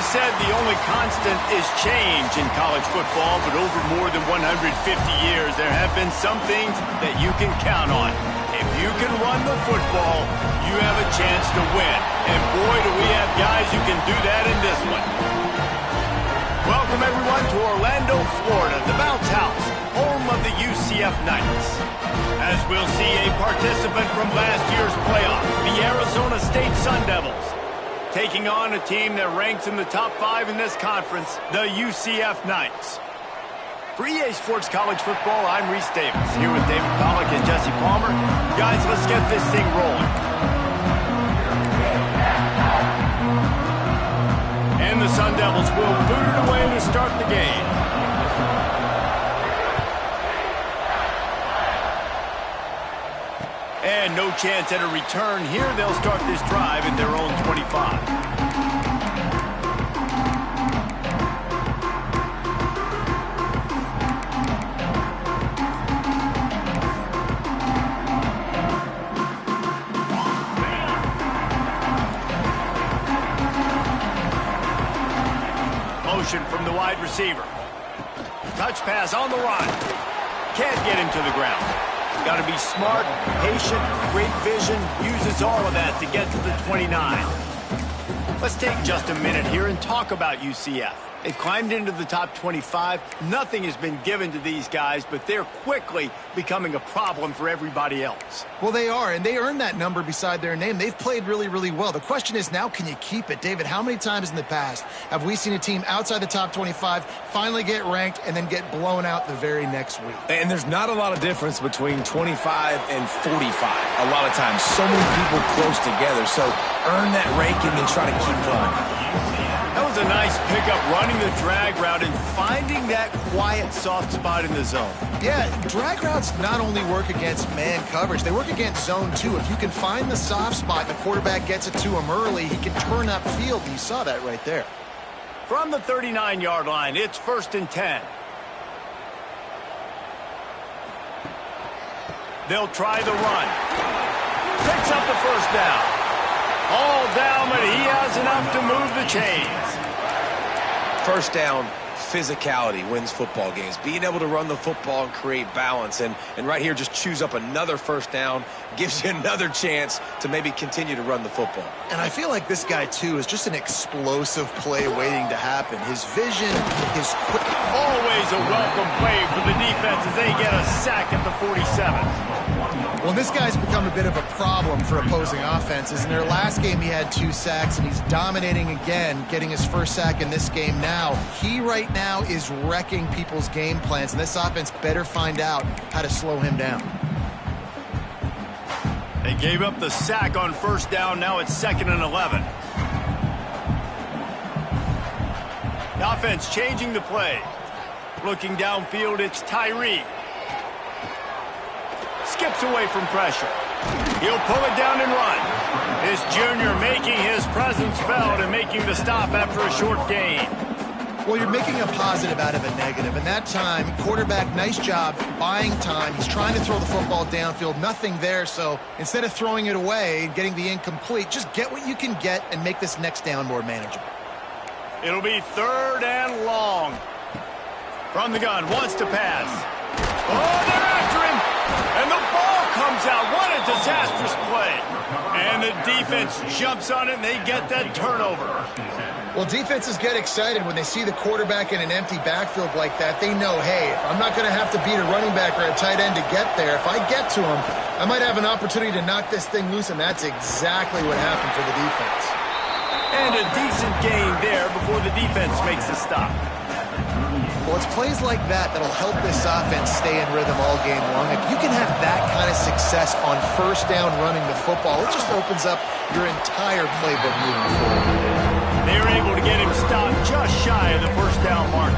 Speaker 1: always said the only constant is change in college football, but over more than 150 years, there have been some things that you can count on. If you can run the football, you have a chance to win. And boy, do we have guys who can do that in this one. Welcome, everyone, to Orlando, Florida, the Bounce House, home of the UCF Knights. As we'll see a participant from last year's playoff, the Arizona State Sun Devils, taking on a team that ranks in the top 5 in this conference, the UCF Knights. For EA Sports College Football, I'm Reese Davis, here with David Pollack and Jesse Palmer. Guys, let's get this thing rolling. And the Sun Devils will boot it away to start the game. And no chance at a return here. They'll start this drive at their own 25. Motion from the wide receiver. Touch pass on the run. Can't get him to the ground. Got to be smart, patient, great vision, uses all of that to get to the 29. Let's take just a minute here and talk about UCF. They've climbed into the top 25. Nothing has been given to these guys, but they're quickly becoming a problem for everybody else.
Speaker 3: Well, they are, and they earned that number beside their name. They've played really, really well. The question is now, can you keep it? David, how many times in the past have we seen a team outside the top 25 finally get ranked and then get blown out the very next week?
Speaker 2: And there's not a lot of difference between 25 and 45 a lot of times. So many people close together. So earn that ranking and try to keep going.
Speaker 1: That was a nice pickup, running the drag route and finding that quiet, soft spot in the zone.
Speaker 3: Yeah, drag routes not only work against man coverage, they work against zone too. If you can find the soft spot and the quarterback gets it to him early, he can turn upfield. You saw that right there.
Speaker 1: From the 39-yard line, it's 1st and 10. They'll try the run. Picks up the first down. All down, but he has enough to move the chains.
Speaker 2: First down, physicality wins football games. Being able to run the football and create balance. And right here, just choose up another first down, gives you another chance to maybe continue to run the football.
Speaker 3: And I feel like this guy, too, is just an explosive play waiting to happen. His vision, his quick...
Speaker 1: Always a welcome play for the defense as they get a sack at the 47.
Speaker 3: Well, this guy's become a bit of a problem for opposing offenses. In their last game, he had 2 sacks, and he's dominating again, getting his first sack in this game now. He right now is wrecking people's game plans, and this offense better find out how to slow him down.
Speaker 1: They gave up the sack on first down. Now it's 2nd and 11. The offense changing the play. Looking downfield, it's Tyree. Skips away from pressure. He'll pull it down and run. This junior making his presence felt and making the stop after a short gain.
Speaker 3: Well, you're making a positive out of a negative. And that time, quarterback, nice job buying time. He's trying to throw the football downfield. Nothing there. So instead of throwing it away and getting the incomplete, just get what you can get and make this next down more manageable.
Speaker 1: It'll be 3rd and long. From the gun, wants to pass. Oh, they're after him. And the ball comes out. What a disastrous play. And the defense jumps on it, and they get that turnover.
Speaker 3: Well, defenses get excited when they see the quarterback in an empty backfield like that. They know, hey, I'm not going to have to beat a running back or a tight end to get there. If I get to him, I might have an opportunity to knock this thing loose, and that's exactly what happened for the defense.
Speaker 1: And a decent gain there before the defense makes a stop.
Speaker 3: Well, it's plays like that that'll help this offense stay in rhythm all game long. If you can have that kind of success on first down running the football, it just opens up your entire playbook moving forward.
Speaker 1: They were able to get him stopped just shy of the first down marker.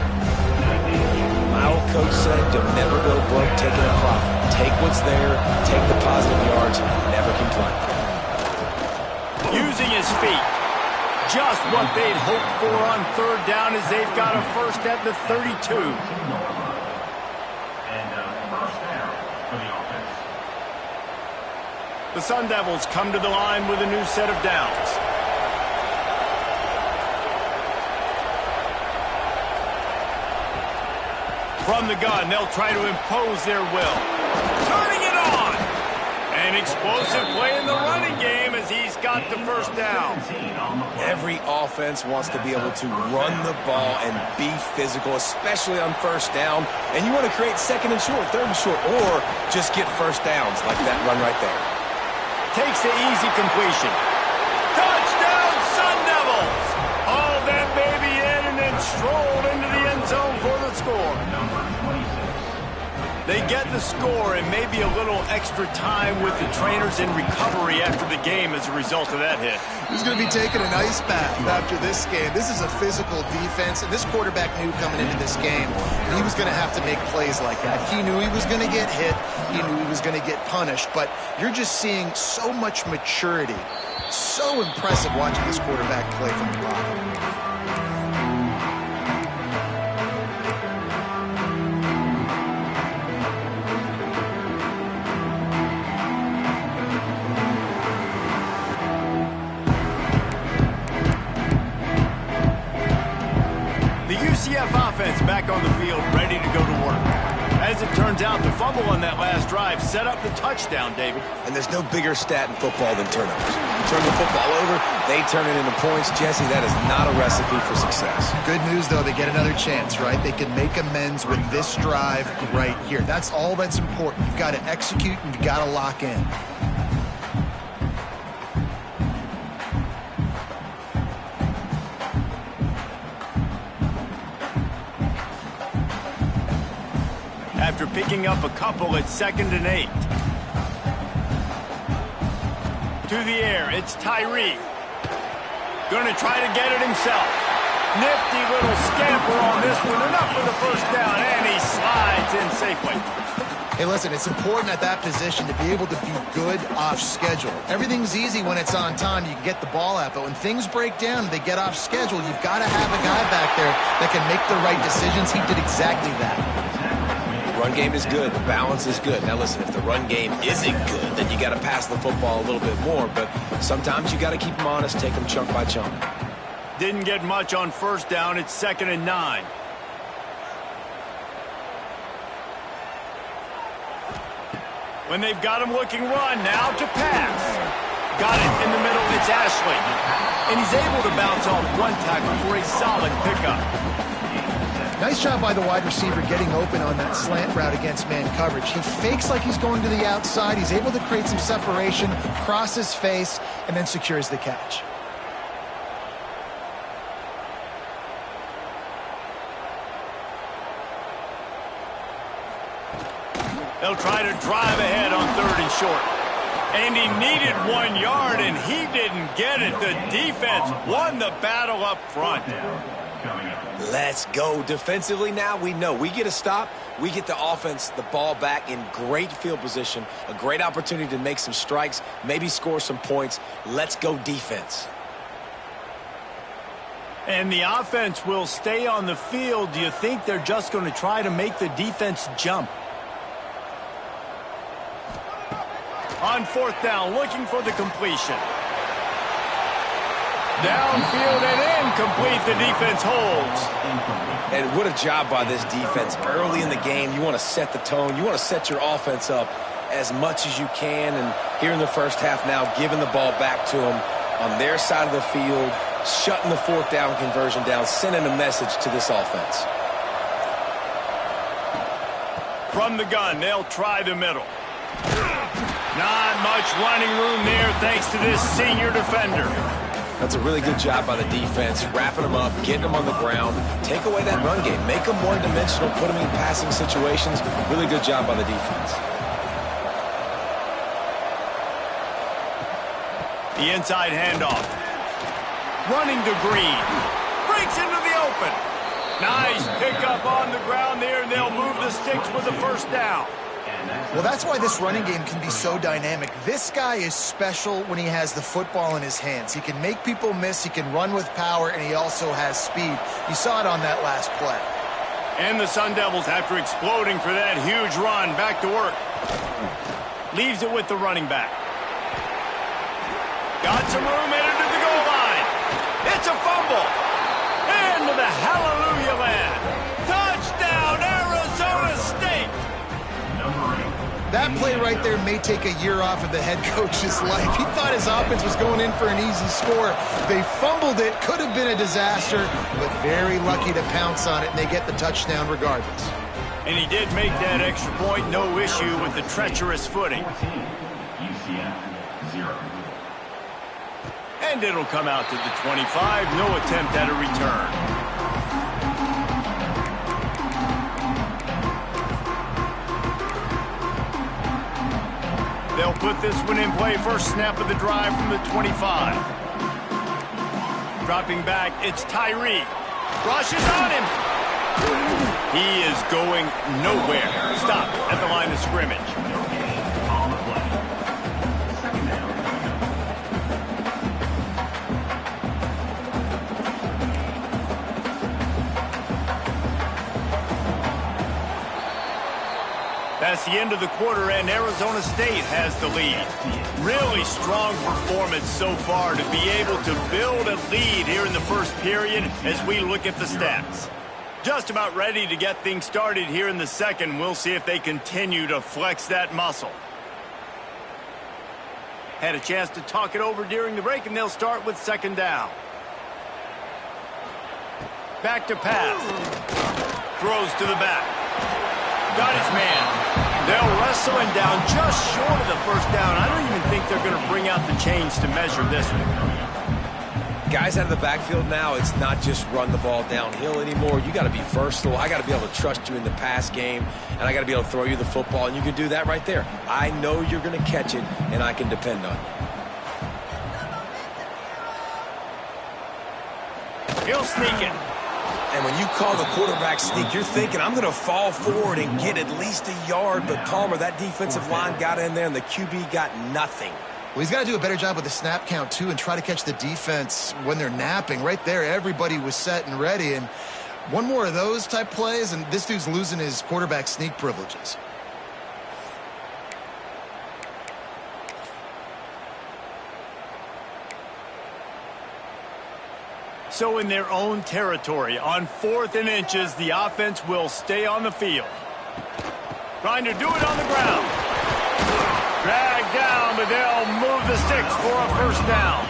Speaker 2: My old coach said, don't never go broke taking a profit. Take what's there, take the positive yards, and never complain.
Speaker 1: Using his feet. Just what they'd hoped for on 3rd down as they've got a first at the 32.
Speaker 5: First down for the offense.
Speaker 1: The Sun Devils come to the line with a new set of downs. From the gun, they'll try to impose their will. Turning it on! An explosive play in the running game as he's got the first down.
Speaker 2: Every offense wants to be able to run the ball and be physical, especially on first down. And you want to create second and short, third and short, or just get first downs like that run right there.
Speaker 1: Takes the easy completion. Touchdown, Sun Devils! All that baby in and then strolled into the end zone for the score. They get the score and maybe a little extra time with the trainers in recovery after the game as a result of that hit.
Speaker 3: He's going to be taking an ice bath after this game. This is a physical defense, and this quarterback knew coming into this game he was going to have to make plays like that. He knew he was going to get hit. He knew he was going to get punished, but you're just seeing so much maturity. So impressive watching this quarterback play from the pocket.
Speaker 1: UCF offense back on the field, ready to go to work. As it turns out, the fumble on that last drive set up the touchdown, David.
Speaker 2: And there's no bigger stat in football than turnovers. You turn the football over, they turn it into points. Jesse, that is not a recipe for success.
Speaker 3: Good news, though, they get another chance, right? They can make amends with this drive right here. That's all that's important. You've got to execute and you've got to lock in.
Speaker 1: After picking up a couple at 2nd and 8. To the air, it's Tyree. Going to try to get it himself. Nifty little scamper on this one. Enough for the first down, and he slides in safely.
Speaker 3: Hey, listen, it's important at that position to be able to be good off schedule. Everything's easy when it's on time. You can get the ball out, but when things break down and they get off schedule, you've got to have a guy back there that can make the right decisions. He did exactly that.
Speaker 2: Run game is good. The balance is good. Now, listen, if the run game isn't good, then you got to pass the football a little bit more. But sometimes you got to keep them honest, take them chunk by chunk.
Speaker 1: Didn't get much on first down. It's 2nd and 9. When they've got him looking run, now to pass. Got it in the middle. It's Ashley. And he's able to bounce off one tackle for a solid pickup.
Speaker 3: Nice job by the wide receiver getting open on that slant route against man coverage. He fakes like he's going to the outside. He's able to create some separation, cross his face, and then secures the catch.
Speaker 1: They'll try to drive ahead on 3rd and short. And he needed 1 yard, and he didn't get it. The defense won the battle up front.
Speaker 2: Let's go. Defensively now, we know we get a stop. We get the offense the ball back in great field position. A great opportunity to make some strikes, maybe score some points. Let's go defense.
Speaker 1: And the offense will stay on the field. Do you think they're just going to try to make the defense jump? On 4th down, looking for the completion. Downfield and incomplete. The defense holds.
Speaker 2: And what a job by this defense. Early in the game, you want to set the tone. You want to set your offense up as much as you can. And here in the first half now, giving the ball back to them on their side of the field, shutting the 4th down conversion down, sending a message to this offense.
Speaker 1: From the gun, they'll try the middle. Not much running room there thanks to this senior defender.
Speaker 2: That's a really good job by the defense, wrapping them up, getting them on the ground. Take away that run game. Make them one-dimensional, put them in passing situations. Really good job by the defense.
Speaker 1: The inside handoff. Running to Green. Breaks into the open. Nice pickup on the ground there, and they'll move the sticks with the first down.
Speaker 3: Well, that's why this running game can be so dynamic. This guy is special when he has the football in his hands. He can make people miss, he can run with power, and he also has speed. You saw it on that last play.
Speaker 1: And the Sun Devils, after exploding for that huge run, back to work. Leaves it with the running back. Got some room headed to the goal line. It's a fumble. Into the hallelujah land. Touchdown, Arizona!
Speaker 3: That play right there may take a year off of the head coach's life. He thought his offense was going in for an easy score. They fumbled it, could have been a disaster, but very lucky to pounce on it, and they get the touchdown regardless.
Speaker 1: And he did make that extra point, no issue with the treacherous footing.
Speaker 5: 14, UCF 0.
Speaker 1: And it'll come out to the 25, no attempt at a return. They'll put this one in play. First snap of the drive from the 25. Dropping back, it's Tyree. Rushes on him. He is going nowhere. Stop at the line of scrimmage.
Speaker 5: On the play. Second down.
Speaker 1: That's the end of the quarter, and Arizona State has the lead. Really strong performance so far to be able to build a lead here in the first period as we look at the stats. Just about ready to get things started here in the second. We'll see if they continue to flex that muscle. Had a chance to talk it over during the break, and they'll start with second down. Back to pass. Throws to the back. Got his man. They'll wrestle him down just short of the first down. I don't even think they're going to bring out the chains to measure this one.
Speaker 2: Guys out of the backfield now, it's not just run the ball downhill anymore. You got to be versatile. I got to be able to trust you in the pass game, and I got to be able to throw you the football, and you can do that right there. I know you're going to catch it, and I can depend on you.
Speaker 1: He'll sneak it.
Speaker 2: And when you call the quarterback sneak, you're thinking, I'm going to fall forward and get at least a yard. But Palmer, that defensive line got in there, and the QB got nothing.
Speaker 3: Well, he's got to do a better job with the snap count, too, and try to catch the defense when they're napping. Right there, everybody was set and ready. And one more of those type plays, and this dude's losing his quarterback sneak privileges.
Speaker 1: So in their own territory, on 4th and inches, the offense will stay on the field. Trying to do it on the ground. Dragged down, but they'll move the sticks for a first down.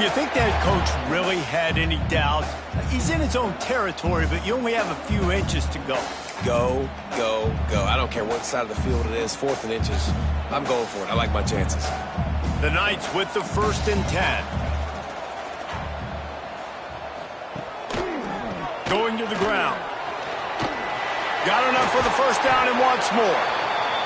Speaker 1: You think that coach really had any doubts? He's in his own territory, but you only have a few inches to go.
Speaker 2: Go, go, go. I don't care what side of the field it is, 4th and inches. I'm going for it. I like my chances.
Speaker 1: The Knights with the 1st and 10. Going to the ground. Got enough for the first down and wants more.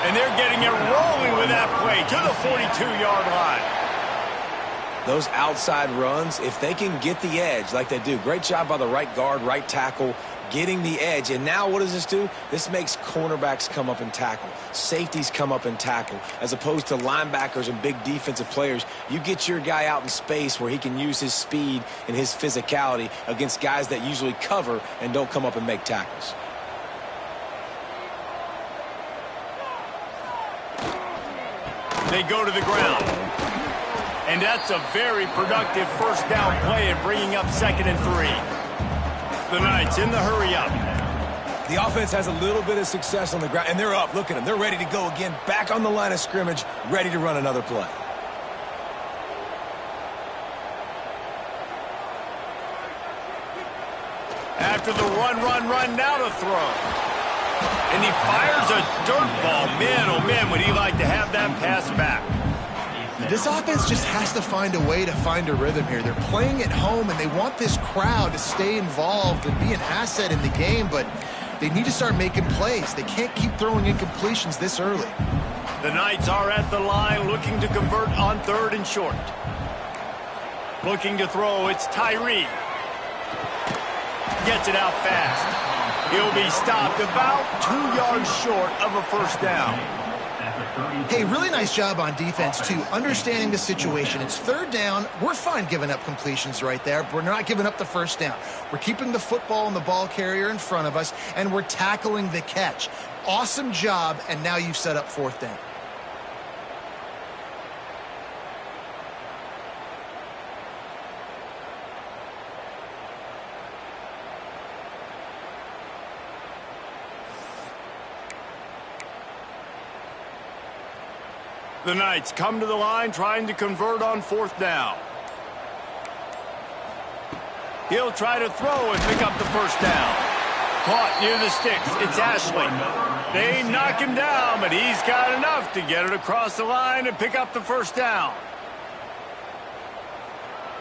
Speaker 1: And they're getting it rolling with that play to the 42-yard line.
Speaker 2: Those outside runs, if they can get the edge like they do, great job by the right guard, right tackle, getting the edge. And now what does this do? This makes cornerbacks come up and tackle. Safeties come up and tackle. As opposed to linebackers and big defensive players, you get your guy out in space where he can use his speed and his physicality against guys that usually cover and don't come up and make tackles.
Speaker 1: They go to the ground. And that's a very productive first down play and bringing up 2nd and 3. The Knights in the hurry up.
Speaker 2: The offense has a little bit of success on the ground, and they're up. Look at them. They're ready to go again, back on the line of scrimmage, ready to run another play.
Speaker 1: After the run, now to throw. And he fires a dirt ball. Man, oh man, would he like to have that pass back.
Speaker 3: This offense just has to find a way to find a rhythm here. They're playing at home, and they want this crowd to stay involved and be an asset in the game, but they need to start making plays. They can't keep throwing incompletions this early.
Speaker 1: The Knights are at the line looking to convert on 3rd and short. Looking to throw, it's Tyree. Gets it out fast. He'll be stopped about 2 yards short of a first down.
Speaker 3: Hey, really nice job on defense, too, understanding the situation. It's 3rd down. We're fine giving up completions right there, but we're not giving up the first down. We're keeping the football and the ball carrier in front of us, and we're tackling the catch. Awesome job, and now you've set up 4th down.
Speaker 1: The Knights come to the line trying to convert on 4th down. He'll try to throw and pick up the 1st down. Caught near the sticks. It's Ashley. They knock him down, but he's got enough to get it across the line and pick up the 1st down.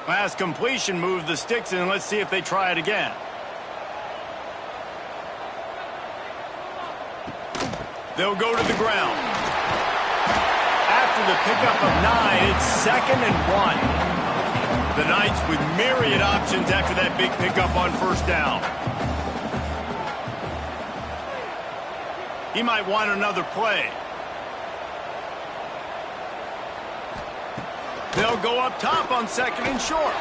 Speaker 1: Last completion moved the sticks, and let's see if they try it again. They'll go to the ground. After the pickup of 9, it's 2nd and 1. The Knights with myriad options after that big pickup on 1st down. He might want another play. They'll go up top on 2nd and short.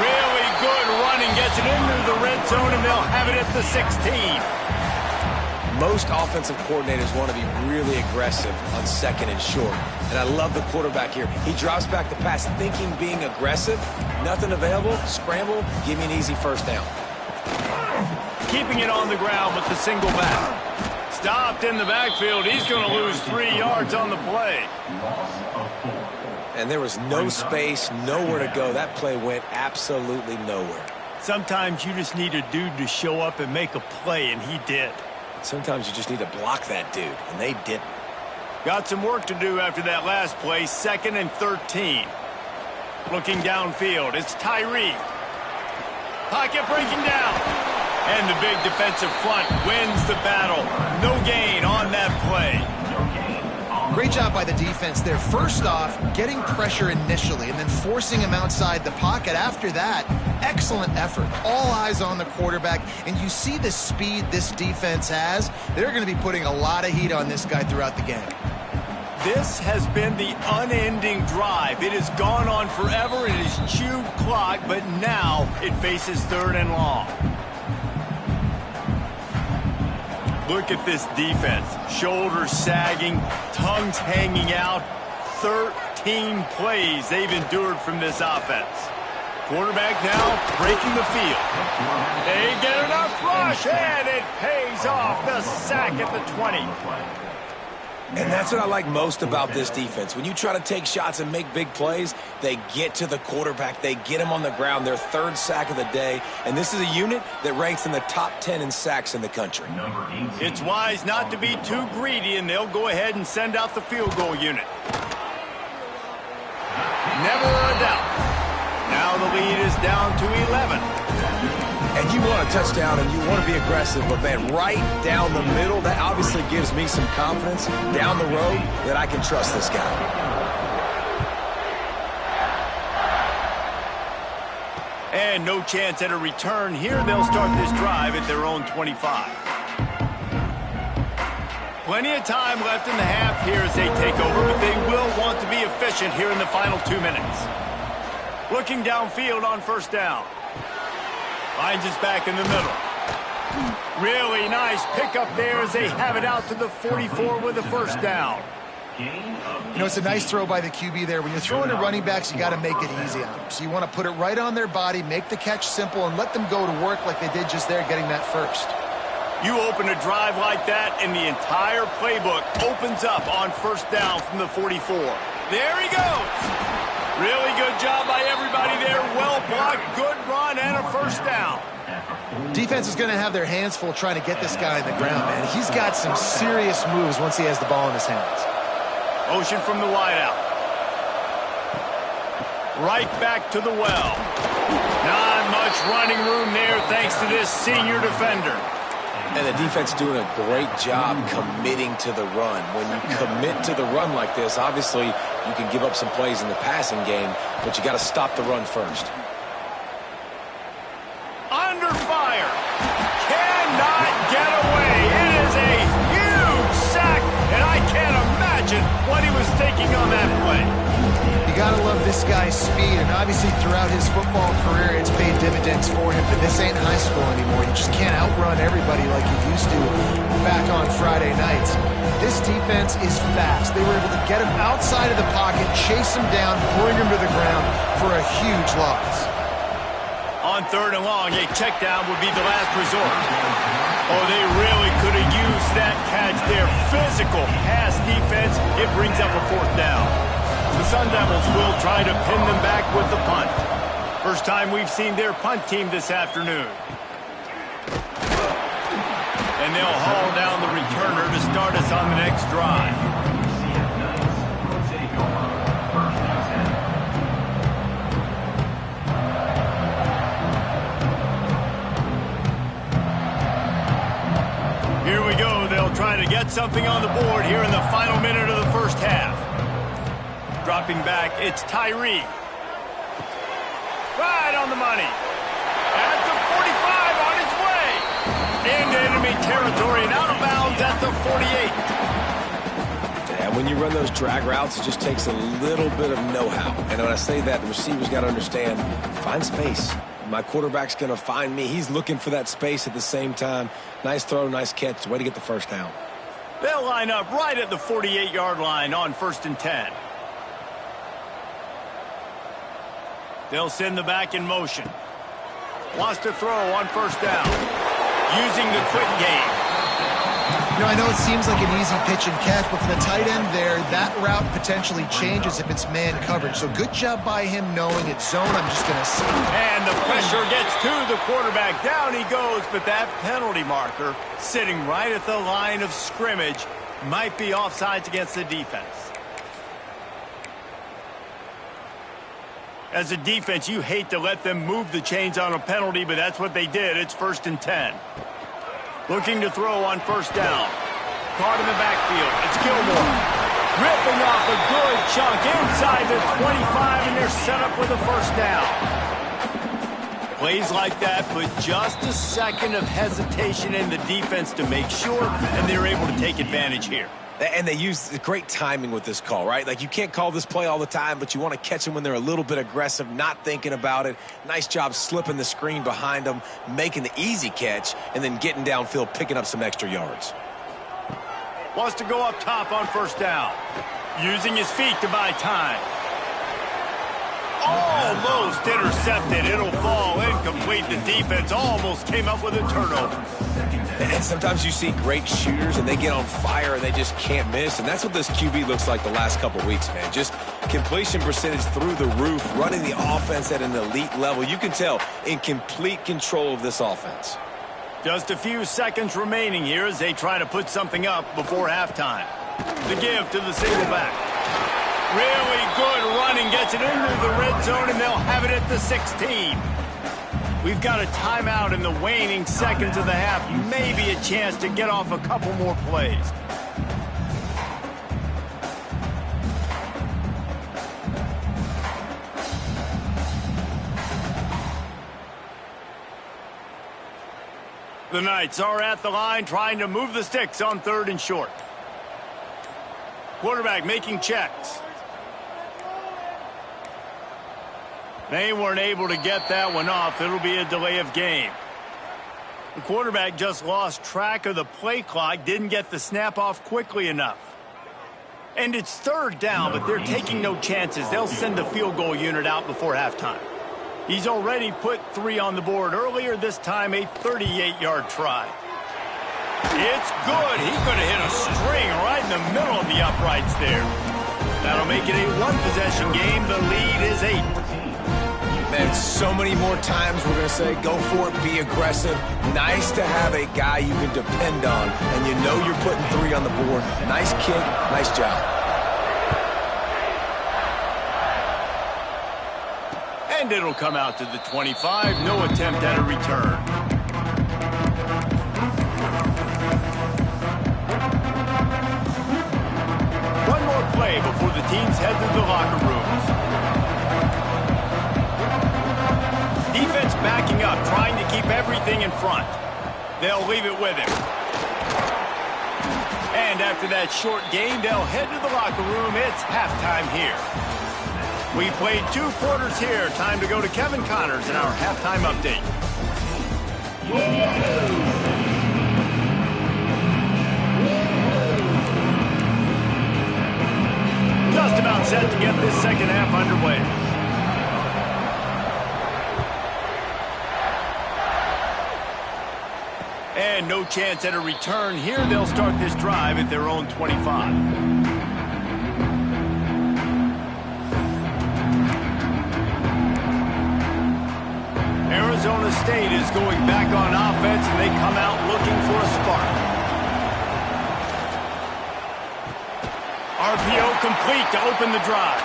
Speaker 1: Really good running, gets it into the red zone, and they'll have it at the 16.
Speaker 2: Most offensive coordinators want to be really aggressive on 2nd and short. And I love the quarterback here. He drops back the pass thinking being aggressive. Nothing available. Scramble. Give me an easy 1st down.
Speaker 1: Keeping it on the ground with the single back. Stopped in the backfield. He's going to lose 3 yards on the play.
Speaker 2: And there was no space, nowhere to go. That play went absolutely nowhere.
Speaker 1: Sometimes you just need a dude to show up and make a play, and he did.
Speaker 2: Sometimes you just need to block that dude, and they didn't.
Speaker 1: Got some work to do after that last play, 2nd and 13. Looking downfield, it's Tyree. Pocket breaking down. And the big defensive front wins the battle. No gain on that play.
Speaker 3: Great job by the defense there. First off, getting pressure initially and then forcing him outside the pocket. After that, excellent effort. All eyes on the quarterback. And you see the speed this defense has. They're going to be putting a lot of heat on this guy throughout the game.
Speaker 1: This has been the unending drive. It has gone on forever. It has chewed clock, but now it faces 3rd and long. Look at this defense. Shoulders sagging, tongues hanging out. 13 plays they've endured from this offense. Quarterback now breaking the field. They get enough rush, and it pays off. The sack at the 20.
Speaker 2: And that's what I like most about this defense. When you try to take shots and make big plays, they get to the quarterback. They get him on the ground. Their 3rd sack of the day. And this is a unit that ranks in the top 10 in sacks in the country.
Speaker 1: It's wise not to be too greedy, and they'll go ahead and send out the field goal unit. Never a doubt. Now the lead is down to 11.
Speaker 2: And you want a touchdown and you want to be aggressive, but man, right down the middle, that obviously gives me some confidence down the road that I can trust this guy.
Speaker 1: And no chance at a return here. They'll start this drive at their own 25. Plenty of time left in the half here as they take over, but they will want to be efficient here in the final 2 minutes. Looking downfield on 1st down. Finds his back in the middle. Really nice pickup there as they have it out to the 44 with a 1st down.
Speaker 3: You know, it's a nice throw by the QB there. When you're throwing to running backs, you got to make it easy on them. So you want to put it right on their body, make the catch simple, and let them go to work like they did just there, getting that 1st.
Speaker 1: You open a drive like that, and the entire playbook opens up on 1st down from the 44. There he goes. Really good job by everybody there. Well blocked, good run, and a 1st down.
Speaker 3: Defense is going to have their hands full trying to get this guy on the ground, man. He's got some serious moves once he has the ball in his hands.
Speaker 1: Motion from the wideout. Right back to the well. Not much running room there thanks to this senior defender.
Speaker 2: And the defense doing a great job committing to the run. When you commit to the run like this, obviously you can give up some plays in the passing game, but you got to stop the run first.
Speaker 1: Under fire. Cannot get away. It is a huge sack, and I can't imagine what he was thinking on that play.
Speaker 3: You got to love this guy's speed, and obviously throughout his football career, it's paid dividends for him, but this ain't high school anymore. You just can't outrun everybody like you used to back on Friday nights. This defense is fast. They were able to get him outside of the pocket, chase him down, bring him to the ground for a huge loss.
Speaker 1: On 3rd and long, a check down would be the last resort. Oh, they really could have used that catch there. Physical pass defense. It brings up a 4th down. The Sun Devils will try to pin them back with the punt. First time we've seen their punt team this afternoon. And they'll haul down the returner to start us on the next drive. Here we go. They'll try to get something on the board here in the final minute of the first half. Dropping back, it's Tyree. Right on the money. At the 45 on his way. Into enemy territory and out of bounds at the 48.
Speaker 2: Yeah, when you run those drag routes, it just takes a little bit of know-how. And when I say that, the receiver's got to understand, find space. My quarterback's going to find me. He's looking for that space at the same time. Nice throw, nice catch. Way to get the first down.
Speaker 1: They'll line up right at the 48-yard line on 1st and 10. They'll send the back in motion. Wants to throw on 1st down. Using the quick game.
Speaker 3: You know, I know it seems like an easy pitch and catch, but for the tight end there, that route potentially changes if it's man coverage. So good job by him knowing it's zone. I'm just going to see.
Speaker 1: And the pressure gets to the quarterback. Down he goes, but that penalty marker sitting right at the line of scrimmage might be offsides against the defense. As a defense, you hate to let them move the chains on a penalty, but that's what they did. It's 1st and 10. Looking to throw on 1st down. Caught in the backfield. It's Gilmore. Ripping off a good chunk inside the 25, and they're set up with a 1st down. Plays like that put just a second of hesitation in the defense to make sure, and they're able to take advantage here.
Speaker 2: And they use great timing with this call, right? Like, you can't call this play all the time, but you want to catch them when they're a little bit aggressive, not thinking about it. Nice job slipping the screen behind them, making the easy catch, and then getting downfield, picking up some extra yards.
Speaker 1: Wants to go up top on 1st down. Using his feet to buy time. Almost intercepted. It'll fall incomplete. The defense almost came up with a turnover.
Speaker 2: And sometimes you see great shooters and they get on fire and they just can't miss. And that's what this QB looks like the last couple of weeks, man. Just completion percentage through the roof, running the offense at an elite level. You can tell in complete control of this offense.
Speaker 1: Just a few seconds remaining here as they try to put something up before halftime. The give to the single back. Really good running, gets it into the red zone, and they'll have it at the 16. We've got a timeout in the waning seconds of the half. Maybe a chance to get off a couple more plays. The Knights are at the line trying to move the sticks on 3rd and short. Quarterback making checks. They weren't able to get that one off. It'll be a delay of game. The quarterback just lost track of the play clock, didn't get the snap off quickly enough. And it's 3rd down, but they're taking no chances. They'll send the field goal unit out before halftime. He's already put 3 on the board earlier, this time a 38-yard try. It's good. He could have hit a string right in the middle of the uprights there. That'll make it a 1-possession game. The lead is 8.
Speaker 2: Man, so many more times we're going to say, go for it, be aggressive. Nice to have a guy you can depend on, and you know you're putting 3 on the board. Nice kick, nice job.
Speaker 1: And it'll come out to the 25. No attempt at a return. One more play before the teams head to the locker rooms. Defense backing up, trying to keep everything in front. They'll leave it with him. And after that short game, they'll head to the locker room. It's halftime here. We played 2 quarters here. Time to go to Kevin Connors in our halftime update. Just about set to get this second half underway. And showing no chance at a return here. They'll start this drive at their own 25. Arizona State is going back on offense, and they come out looking for a spark. RPO complete to open the drive.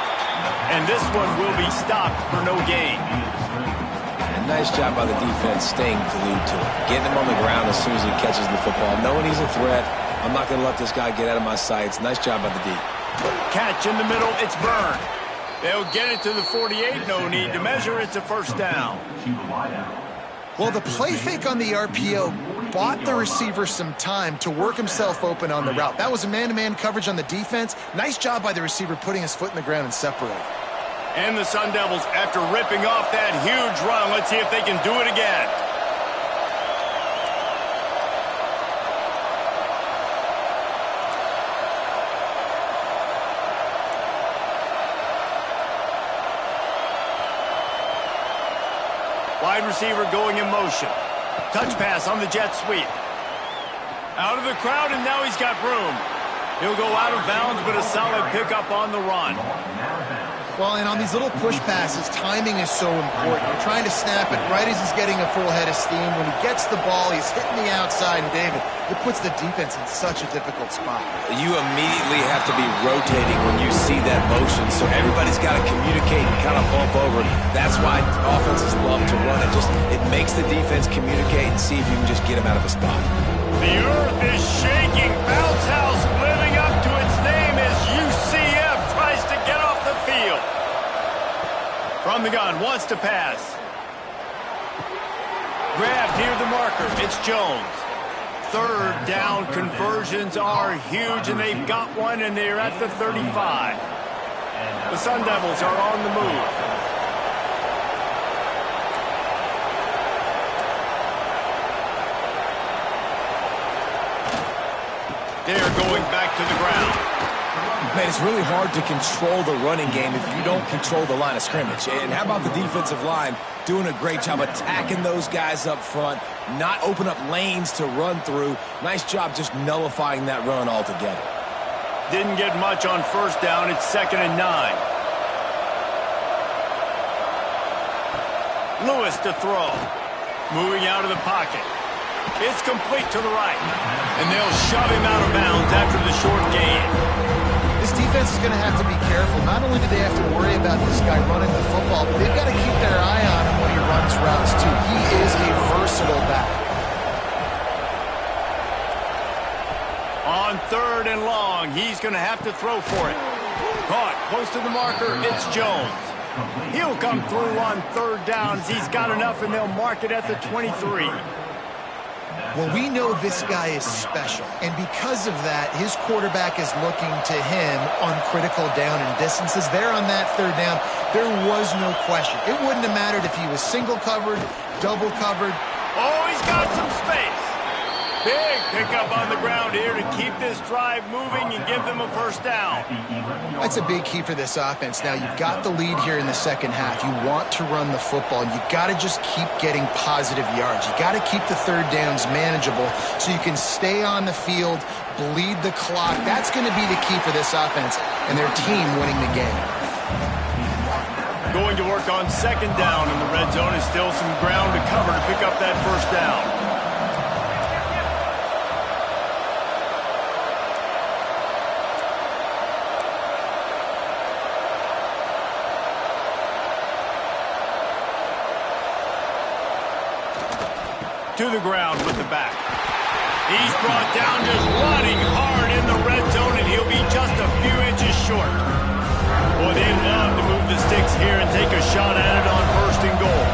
Speaker 1: And this one will be stopped for no gain.
Speaker 2: And nice job by the defense staying glued to it. Getting him on the ground as soon as he catches the football. Knowing he's a threat, I'm not going to let this guy get out of my sights. Nice job by the D.
Speaker 1: Catch in the middle, it's Byrne. They'll get it to the 48, no need to measure, it's a first down.
Speaker 3: Well, the play fake on the RPO bought the receiver some time to work himself open on the route. That was a man-to-man coverage on the defense. Nice job by the receiver putting his foot in the ground and separating.
Speaker 1: And the Sun Devils, after ripping off that huge run, let's see if they can do it again. Wide receiver going in motion. Touch pass on the jet sweep. Out of the crowd, and now he's got room. He'll go out of bounds, but a solid pickup on the run.
Speaker 3: Well, and on these little push passes, timing is so important. You're trying to snap it right as he's getting a full head of steam. When he gets the ball, he's hitting the outside, and David, it puts the defense in such a difficult spot.
Speaker 2: You immediately have to be rotating when you see that motion, so everybody's got to communicate and kind of bump over. That's why offenses love to run it. It makes the defense communicate and see if you can just get him out of a spot.
Speaker 1: The earth is shaking. Bounce House living up to its name as UCF tries to get off the field. From the gun, wants to pass. Grabbed near the marker. It's Jones. Third down conversions are huge, and they've got one, and they're at the 35. The Sun Devils are on the move. They're going back to the ground.
Speaker 2: Man, it's really hard to control the running game if you don't control the line of scrimmage. And how about the defensive line doing a great job attacking those guys up front, not open up lanes to run through. Nice job just nullifying that run altogether.
Speaker 1: Didn't get much on first down. It's 2nd and 9. Lewis to throw. Moving out of the pocket. It's complete to the right. And they'll shove him out of bounds after the short gain.
Speaker 3: This defense is going to have to be careful. Not only do they have to worry about this guy running the football, but they've got to keep their eye on him when he runs routes, too. He is a versatile back.
Speaker 1: On 3rd and long, he's going to have to throw for it. Caught close to the marker, it's Jones. He'll come through on 3rd downs. He's got enough, and they'll mark it at the 23.
Speaker 3: Well, we know this guy is special, and because of that, his quarterback is looking to him on critical down and distances. There on that 3rd down, there was no question. It wouldn't have mattered if he was single covered, double covered.
Speaker 1: Oh, he's got some space. Big pickup on the ground here to keep this drive moving and give them a first down.
Speaker 3: That's a big key for this offense. Now, you've got the lead here in the second half. You want to run the football, and you got to just keep getting positive yards. You got to keep the 3rd downs manageable so you can stay on the field, bleed the clock. That's going to be the key for this offense and their team winning the game.
Speaker 1: Going to work on 2nd down in the red zone. Is still some ground to cover to pick up that first down. To the ground with the back. He's brought down just running hard in the red zone, and he'll be just a few inches short. Boy, they love to move the sticks here and take a shot at it on 1st and goal.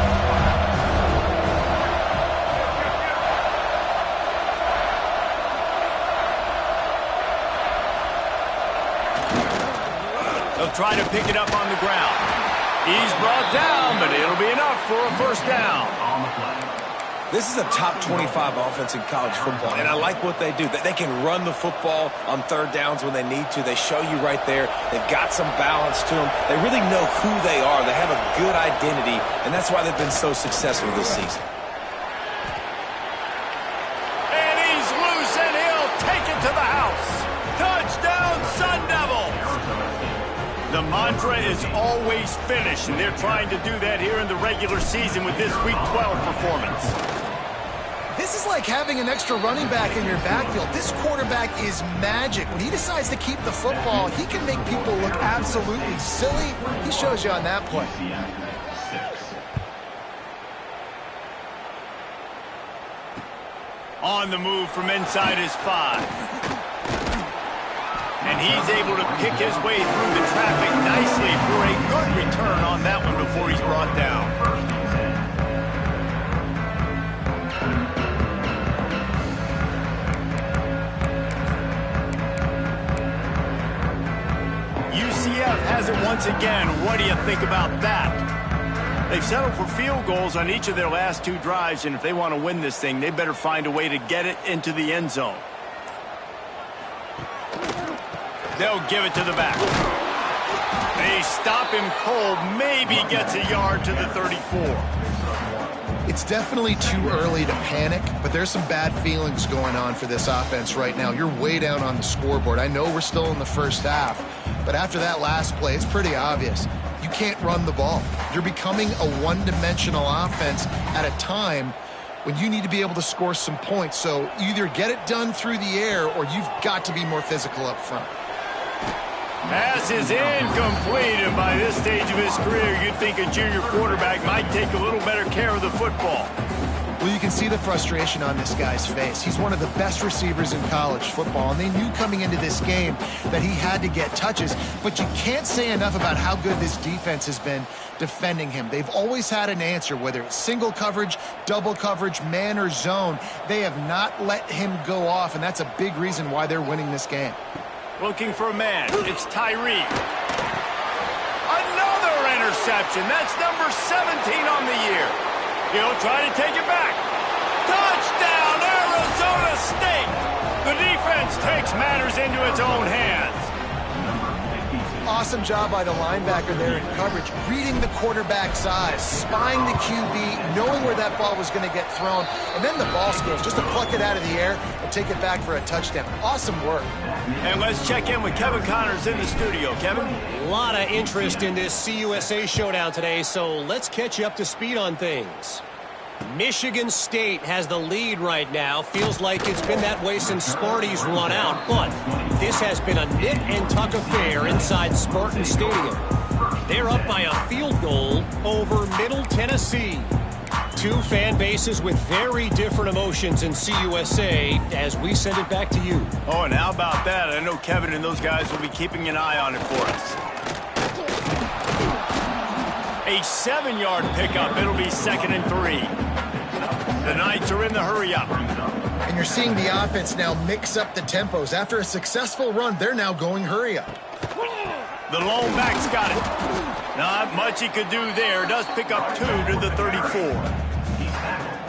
Speaker 1: They'll try to pick it up on the ground. He's brought down, but it'll be enough for a first down.
Speaker 2: This is a top 25 offense in college football, and I like what they do. They can run the football on 3rd downs when they need to. They show you right there. They've got some balance to them. They really know who they are. They have a good identity, and that's why they've been so successful this season.
Speaker 1: And mantra is always finish, and they're trying to do that here in the regular season with this Week 12 performance.
Speaker 3: This is like having an extra running back in your backfield. This quarterback is magic. When he decides to keep the football, he can make people look absolutely silly. He shows you on that play.
Speaker 1: On the move from inside his 5. And he's able to pick his way through the traffic nicely for a good return on that one before he's brought down. UCF has it once again. What do you think about that? They've settled for field goals on each of their last 2 drives, and if they want to win this thing, they better find a way to get it into the end zone. They'll give it to the back. They stop him cold, maybe gets a yard to the 34.
Speaker 3: It's definitely too early to panic, but there's some bad feelings going on for this offense right now. You're way down on the scoreboard. I know we're still in the first half, but after that last play, it's pretty obvious. You can't run the ball. You're becoming a one-dimensional offense at a time when you need to be able to score some points. So either get it done through the air or you've got to be more physical up front.
Speaker 1: Pass is incomplete, and by this stage of his career, you'd think a junior quarterback might take a little better care of the football.
Speaker 3: Well, you can see the frustration on this guy's face. He's one of the best receivers in college football, and they knew coming into this game that he had to get touches, but you can't say enough about how good this defense has been defending him. They've always had an answer, whether it's single coverage, double coverage, man or zone. They have not let him go off, and that's a big reason why they're winning this game.
Speaker 1: Looking for a man. It's Tyree. Another interception. That's number 17 on the year. He'll try to take it back. Touchdown, Arizona State. The defense takes matters into its own hands.
Speaker 3: Awesome job by the linebacker there in coverage, reading the quarterback's eyes, spying the QB, knowing where that ball was going to get thrown, and then the ball skills, just to pluck it out of the air and take it back for a touchdown. Awesome work.
Speaker 1: And let's check in with Kevin Connors in the studio. Kevin?
Speaker 4: A lot of interest in this CUSA showdown today, so let's catch you up to speed on things. Michigan State has the lead right now. Feels like it's been that way since Sparty's run out, but this has been a nit and tuck affair inside Spartan Stadium. They're up by a field goal over Middle Tennessee. 2 fan bases with very different emotions in CUSA as we send it back to you.
Speaker 1: Oh, and how about that? I know Kevin and those guys will be keeping an eye on it for us. A 7-yard pickup. It'll be 2nd and 3. The Knights are in the hurry-up.
Speaker 3: And you're seeing the offense now mix up the tempos. After a successful run, they're now going hurry-up.
Speaker 1: The lone back's got it. Not much he could do there. Does pick up 2 to the 34.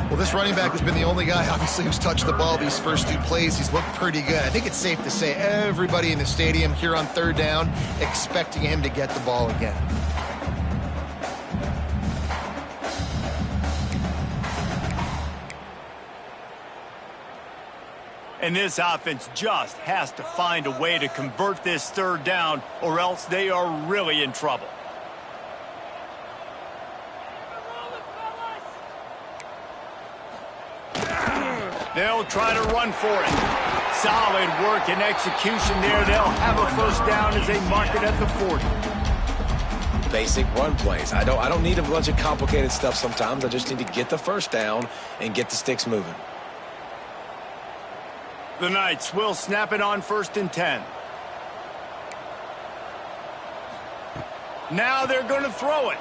Speaker 3: Well, this running back has been the only guy, obviously, who's touched the ball these first 2 plays. He's looked pretty good. I think it's safe to say everybody in the stadium here on 3rd down expecting him to get the ball again.
Speaker 1: And this offense just has to find a way to convert this 3rd down, or else they are really in trouble. They'll try to run for it. Solid work and execution there. They'll have a 1st down as they mark it at the 40.
Speaker 2: Basic run plays. I don't need a bunch of complicated stuff sometimes. I just need to get the 1st down and get the sticks moving.
Speaker 1: The Knights will snap it on 1st and 10. Now they're going to throw it.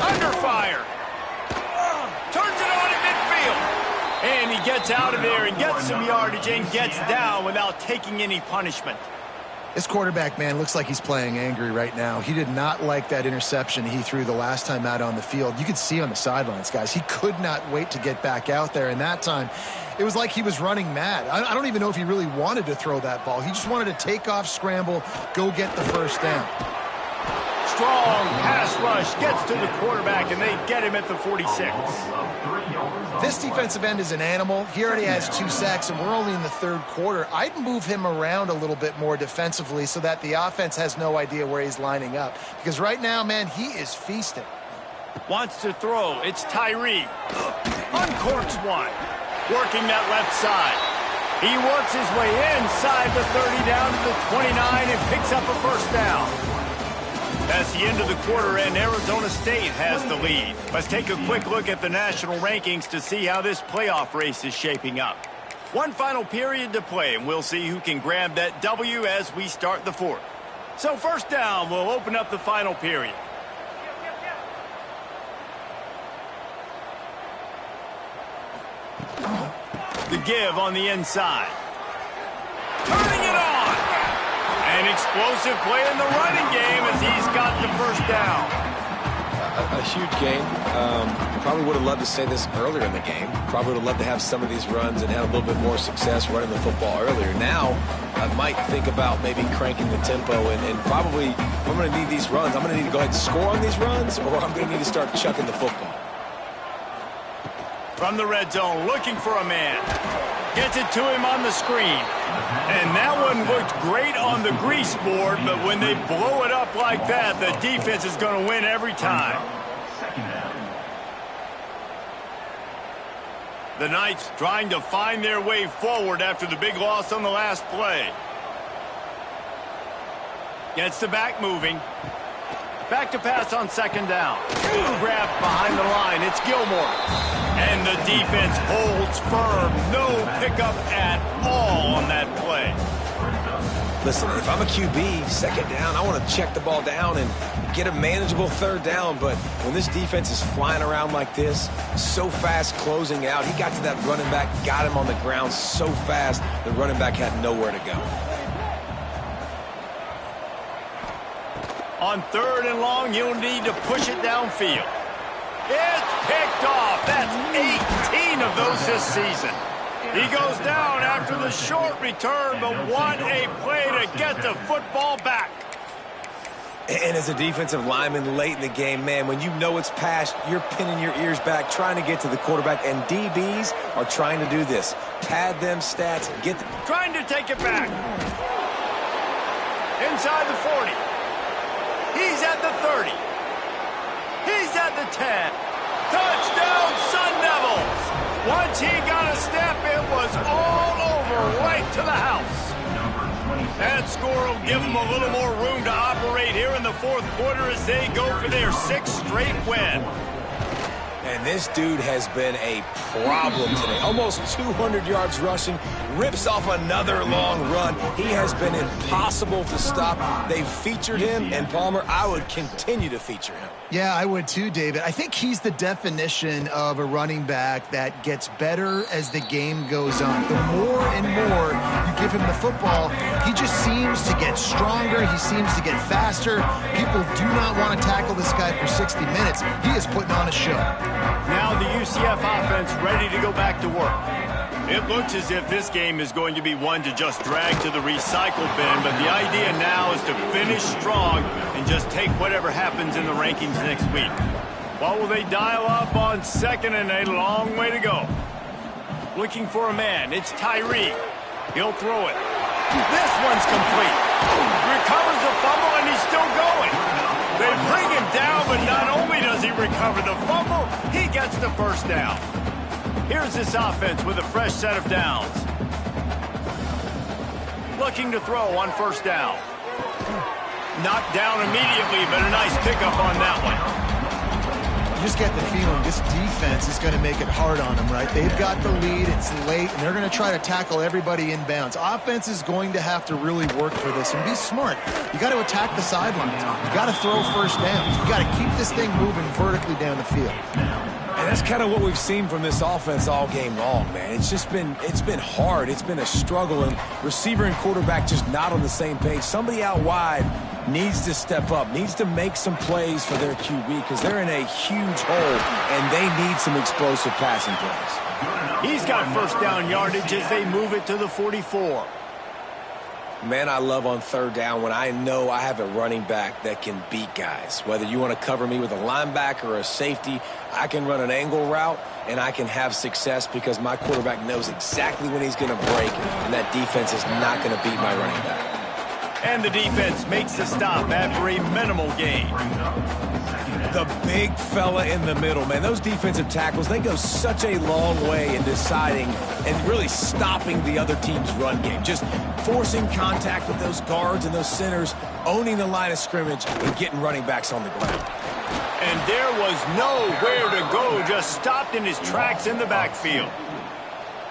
Speaker 1: Under fire. Turns it on in midfield. And he gets out of there and gets some yardage and gets down without taking any punishment.
Speaker 3: This quarterback, man, looks like he's playing angry right now. He did not like that interception he threw the last time out on the field. You could see on the sidelines, guys, he could not wait to get back out there. And that time, it was like he was running mad. I don't even know if he really wanted to throw that ball. He just wanted to take off, scramble, go get the 1st down.
Speaker 1: strong pass rush gets to the quarterback, and they get him at the 46.
Speaker 3: This defensive end is an animal. He already has 2 sacks, and we're only in the 3rd quarter. I'd move him around a little bit more defensively so that the offense has no idea where he's lining up. Because right now, man, he is feasting.
Speaker 1: Wants to throw. It's Tyree. Uncorks one. Working that left side. He works his way inside the 30 down to the 29 and picks up a first down. That's the end of the quarter, and Arizona State has the lead. Let's take a quick look at the national rankings to see how this playoff race is shaping up. One final period to play, and we'll see who can grab that W as we start the 4th. So first down, we'll open up the final period. The give on the inside. Turning it on. An explosive play in the running game as he's got the first down.
Speaker 2: A huge game. Probably would have loved to say this earlier in the game. Probably would have loved to have some of these runs and have a little bit more success running the football earlier. Now, I might think about maybe cranking the tempo and probably, if I'm going to need these runs, I'm going to need to go ahead and score on these runs, or I'm going to need to start chucking the football.
Speaker 1: From the red zone, looking for a man. Gets it to him on the screen. And that one looked great on the grease board, but when they blow it up like that, the defense is going to win every time. The Knights trying to find their way forward after the big loss on the last play. Gets the back moving. Back to pass on second down. Grab behind the line. It's Gilmore. And the defense holds firm. No pickup at all on that play.
Speaker 2: Listen, if I'm a QB, second down, I want to check the ball down and get a manageable third down. But when this defense is flying around like this, so fast closing out, he got to that running back, got him on the ground so fast, the running back had nowhere to go.
Speaker 1: On 3rd and long, you'll need to push it downfield. It's picked off. That's 18 of those this season. He goes down after the short return, but what a play to get the football back.
Speaker 2: And as a defensive lineman late in the game, man, when you know it's past, you're pinning your ears back, trying to get to the quarterback, and DBs are trying to do this. Pad them stats, get them.
Speaker 1: Trying to take it back. Inside the 40. He's at the 30. He's at the 10. Touchdown, Sun Devils. Once he got a step, it was all over right to the house. That score will give them a little more room to operate here in the 4th quarter as they go for their 6th straight win.
Speaker 2: And this dude has been a problem today. Almost 200 yards rushing, rips off another long run. He has been impossible to stop. They've featured him, and Palmer, I would continue to feature him.
Speaker 3: Yeah, I would too, David. I think he's the definition of a running back that gets better as the game goes on. The more and more you give him the football, he just seems to get stronger. He seems to get faster. People do not want to tackle this guy for 60 minutes. He is putting on a show.
Speaker 1: Now the UCF offense ready to go back to work. It looks as if this game is going to be one to just drag to the recycle bin, but the idea now is to finish strong and just take whatever happens in the rankings next week. What will they dial up on 2nd and a long way to go? Looking for a man. It's Tyree. He'll throw it. This one's complete. Recovers the fumble, and he's still going. They bring him down, but not only does he recover the fumble, he gets the first down. Here's this offense with a fresh set of downs. Looking to throw on first down. Knocked down immediately, but a nice pickup on that one.
Speaker 3: You just get the feeling this defense is going to make it hard on them, right? They've got the lead, it's late, and they're going to try to tackle everybody inbounds. Offense is going to have to really work for this and be smart. You got to attack the sidelines. You got to throw first downs. You got to keep this thing moving vertically down the field.
Speaker 2: And that's kind of what we've seen from this offense all game long, man. It's been hard. It's been a struggle, and receiver and quarterback just not on the same page. Somebody out wide needs to step up, needs to make some plays for their QB because they're in a huge hole, and they need some explosive passing plays.
Speaker 1: He's got first down yardage as they move it to the 44.
Speaker 2: Man, I love on third down when I know I have a running back that can beat guys. Whether you want to cover me with a linebacker or a safety, I can run an angle route, and I can have success because my quarterback knows exactly when he's going to break, and that defense is not going to beat my running back.
Speaker 1: And the defense makes the stop after a minimal gain.
Speaker 2: The big fella in the middle, man. Those defensive tackles, they go such a long way in deciding and really stopping the other team's run game. Just forcing contact with those guards and those centers, owning the line of scrimmage, and getting running backs on the ground.
Speaker 1: And there was nowhere to go, just stopped in his tracks in the backfield.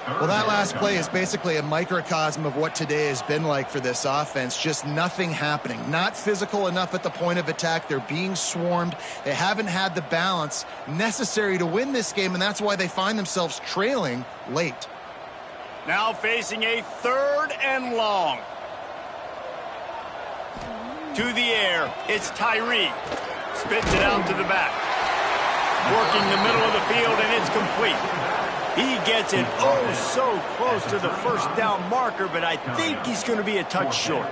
Speaker 3: Well, that last play is basically a microcosm of what today has been like for this offense. Just nothing happening. Not physical enough at the point of attack. They're being swarmed. They haven't had the balance necessary to win this game, and that's why they find themselves trailing late.
Speaker 1: Now facing a 3rd and long. To the air, it's Tyree. Spits it out to the back. Working the middle of the field, and it's complete. He gets it oh so close to the first down marker, but I think he's going to be a touch short.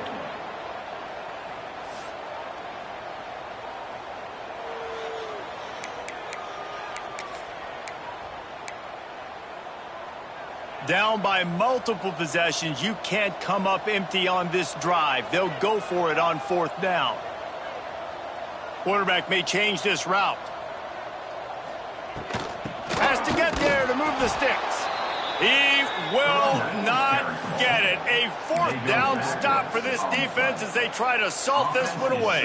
Speaker 1: Down by multiple possessions, you can't come up empty on this drive. They'll go for it on 4th down. Quarterback may change this route. Has to get there to move the sticks. He will not get it. A 4th down stop for this defense as they try to salt this one away.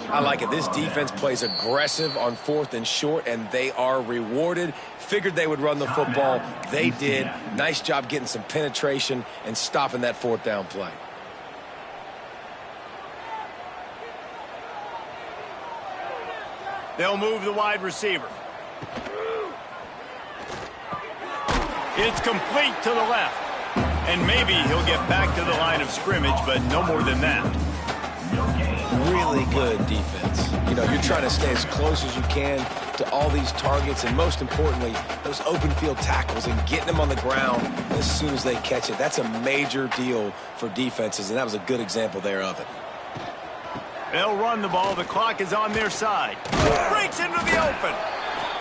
Speaker 2: I like it. This defense plays aggressive on 4th and short, and they are rewarded. Figured they would run the football. They did. Nice job getting some penetration and stopping that 4th down play.
Speaker 1: They'll move the wide receiver. It's complete to the left. And maybe he'll get back to the line of scrimmage, but no more than that.
Speaker 2: Really good defense. You know, you're trying to stay as close as you can to all these targets, and most importantly, those open field tackles and getting them on the ground as soon as they catch it. That's a major deal for defenses, and that was a good example there of it.
Speaker 1: They'll run the ball. The clock is on their side. Breaks into the open.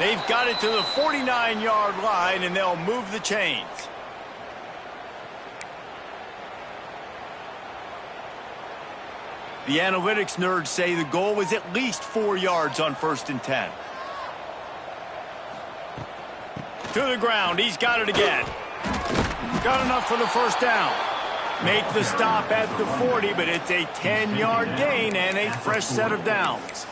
Speaker 1: They've got it to the 49-yard line, and they'll move the chains. The analytics nerds say the goal was at least 4 yards on 1st and 10. To the ground. He's got it again. Got enough for the 1st down. Make the stop at the 40, but it's a 10-yard gain and a fresh set of downs.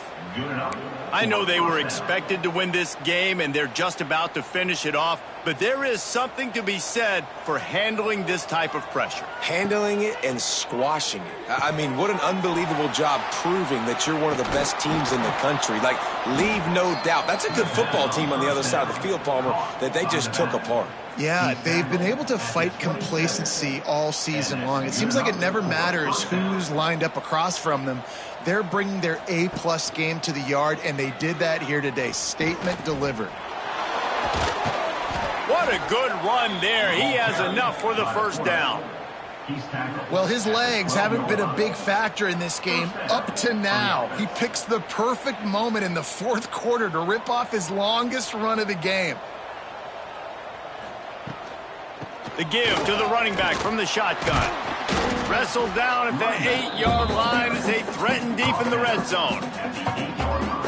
Speaker 1: I know they were expected to win this game, and they're just about to finish it off, but there is something to be said for handling this type of pressure.
Speaker 2: Handling it and squashing it. I mean, what an unbelievable job proving that you're one of the best teams in the country. Like, leave no doubt. That's a good football team on the other side of the field, Palmer, that they just took apart.
Speaker 3: Yeah, they've been able to fight complacency all season long. It seems like it never matters who's lined up across from them. They're bringing their A-plus game to the yard, and they did that here today. Statement delivered.
Speaker 1: What a good run there. He has enough for the 1st down.
Speaker 3: Well, his legs haven't been a big factor in this game up to now. He picks the perfect moment in the 4th quarter to rip off his longest run of the game.
Speaker 1: The give to the running back from the shotgun. Wrestled down at the 8-yard line as they threaten deep in the red zone.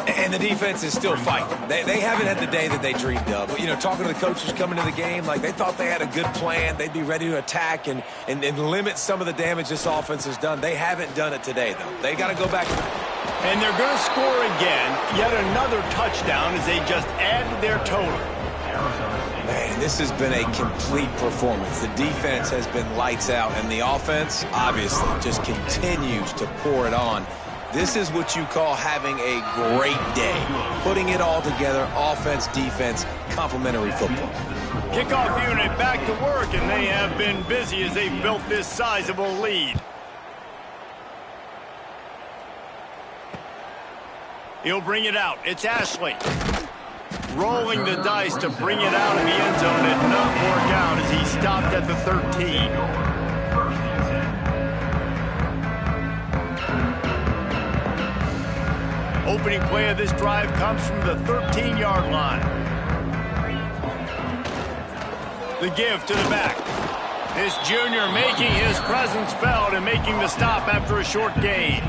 Speaker 2: And the defense is still fighting. They haven't had the day that they dreamed of. But, you know, talking to the coaches coming to the game, like they thought they had a good plan. They'd be ready to attack and limit some of the damage this offense has done. They haven't done it today, though. They got to go back.
Speaker 1: And they're going to score again. Yet another touchdown as they just add to their total.
Speaker 2: Man, this has been a complete performance. The defense has been lights out, and the offense, obviously, just continues to pour it on. This is what you call having a great day. Putting it all together, offense, defense, complementary football.
Speaker 1: Kickoff unit back to work, and they have been busy as they've built this sizable lead. He'll bring it out. It's Ashley. Rolling the dice to bring it out in the end zone and not work out as he stopped at the 13. opening play of this drive comes from the 13-yard line. The give to the back. This junior making his presence felt and making the stop after a short gain.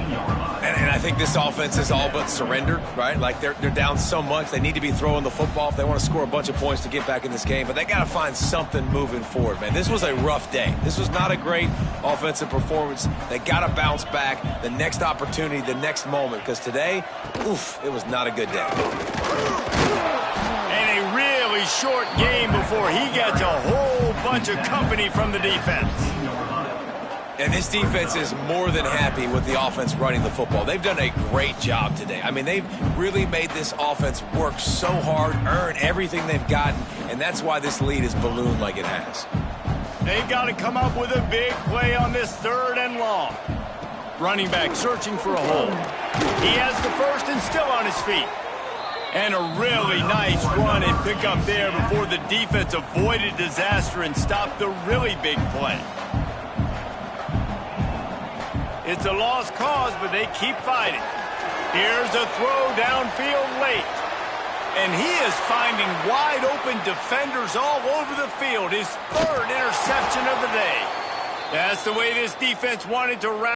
Speaker 2: And I think this offense is all but surrendered, right? Like they're down so much. They need to be throwing the football if they want to score a bunch of points to get back in this game. But they got to find something moving forward, man. This was a rough day. This was not a great offensive performance. They got to bounce back the next opportunity, the next moment. Because today, oof, it was not a good day.
Speaker 1: And a really short game before he gets a whole bunch of company from the defense.
Speaker 2: And this defense is more than happy with the offense running the football. They've done a great job today. I mean, they've really made this offense work so hard, earn everything they've gotten, and that's why this lead is ballooned like it has.
Speaker 1: They've got to come up with a big play on this 3rd and long. Running back searching for a hole. He has the first and still on his feet. And a really nice run and pick up there before the defense avoided disaster and stopped the really big play. It's a lost cause, but they keep fighting. Here's a throw downfield late. And he is finding wide-open defenders all over the field. His 3rd interception of the day. That's the way this defense wanted to wrap.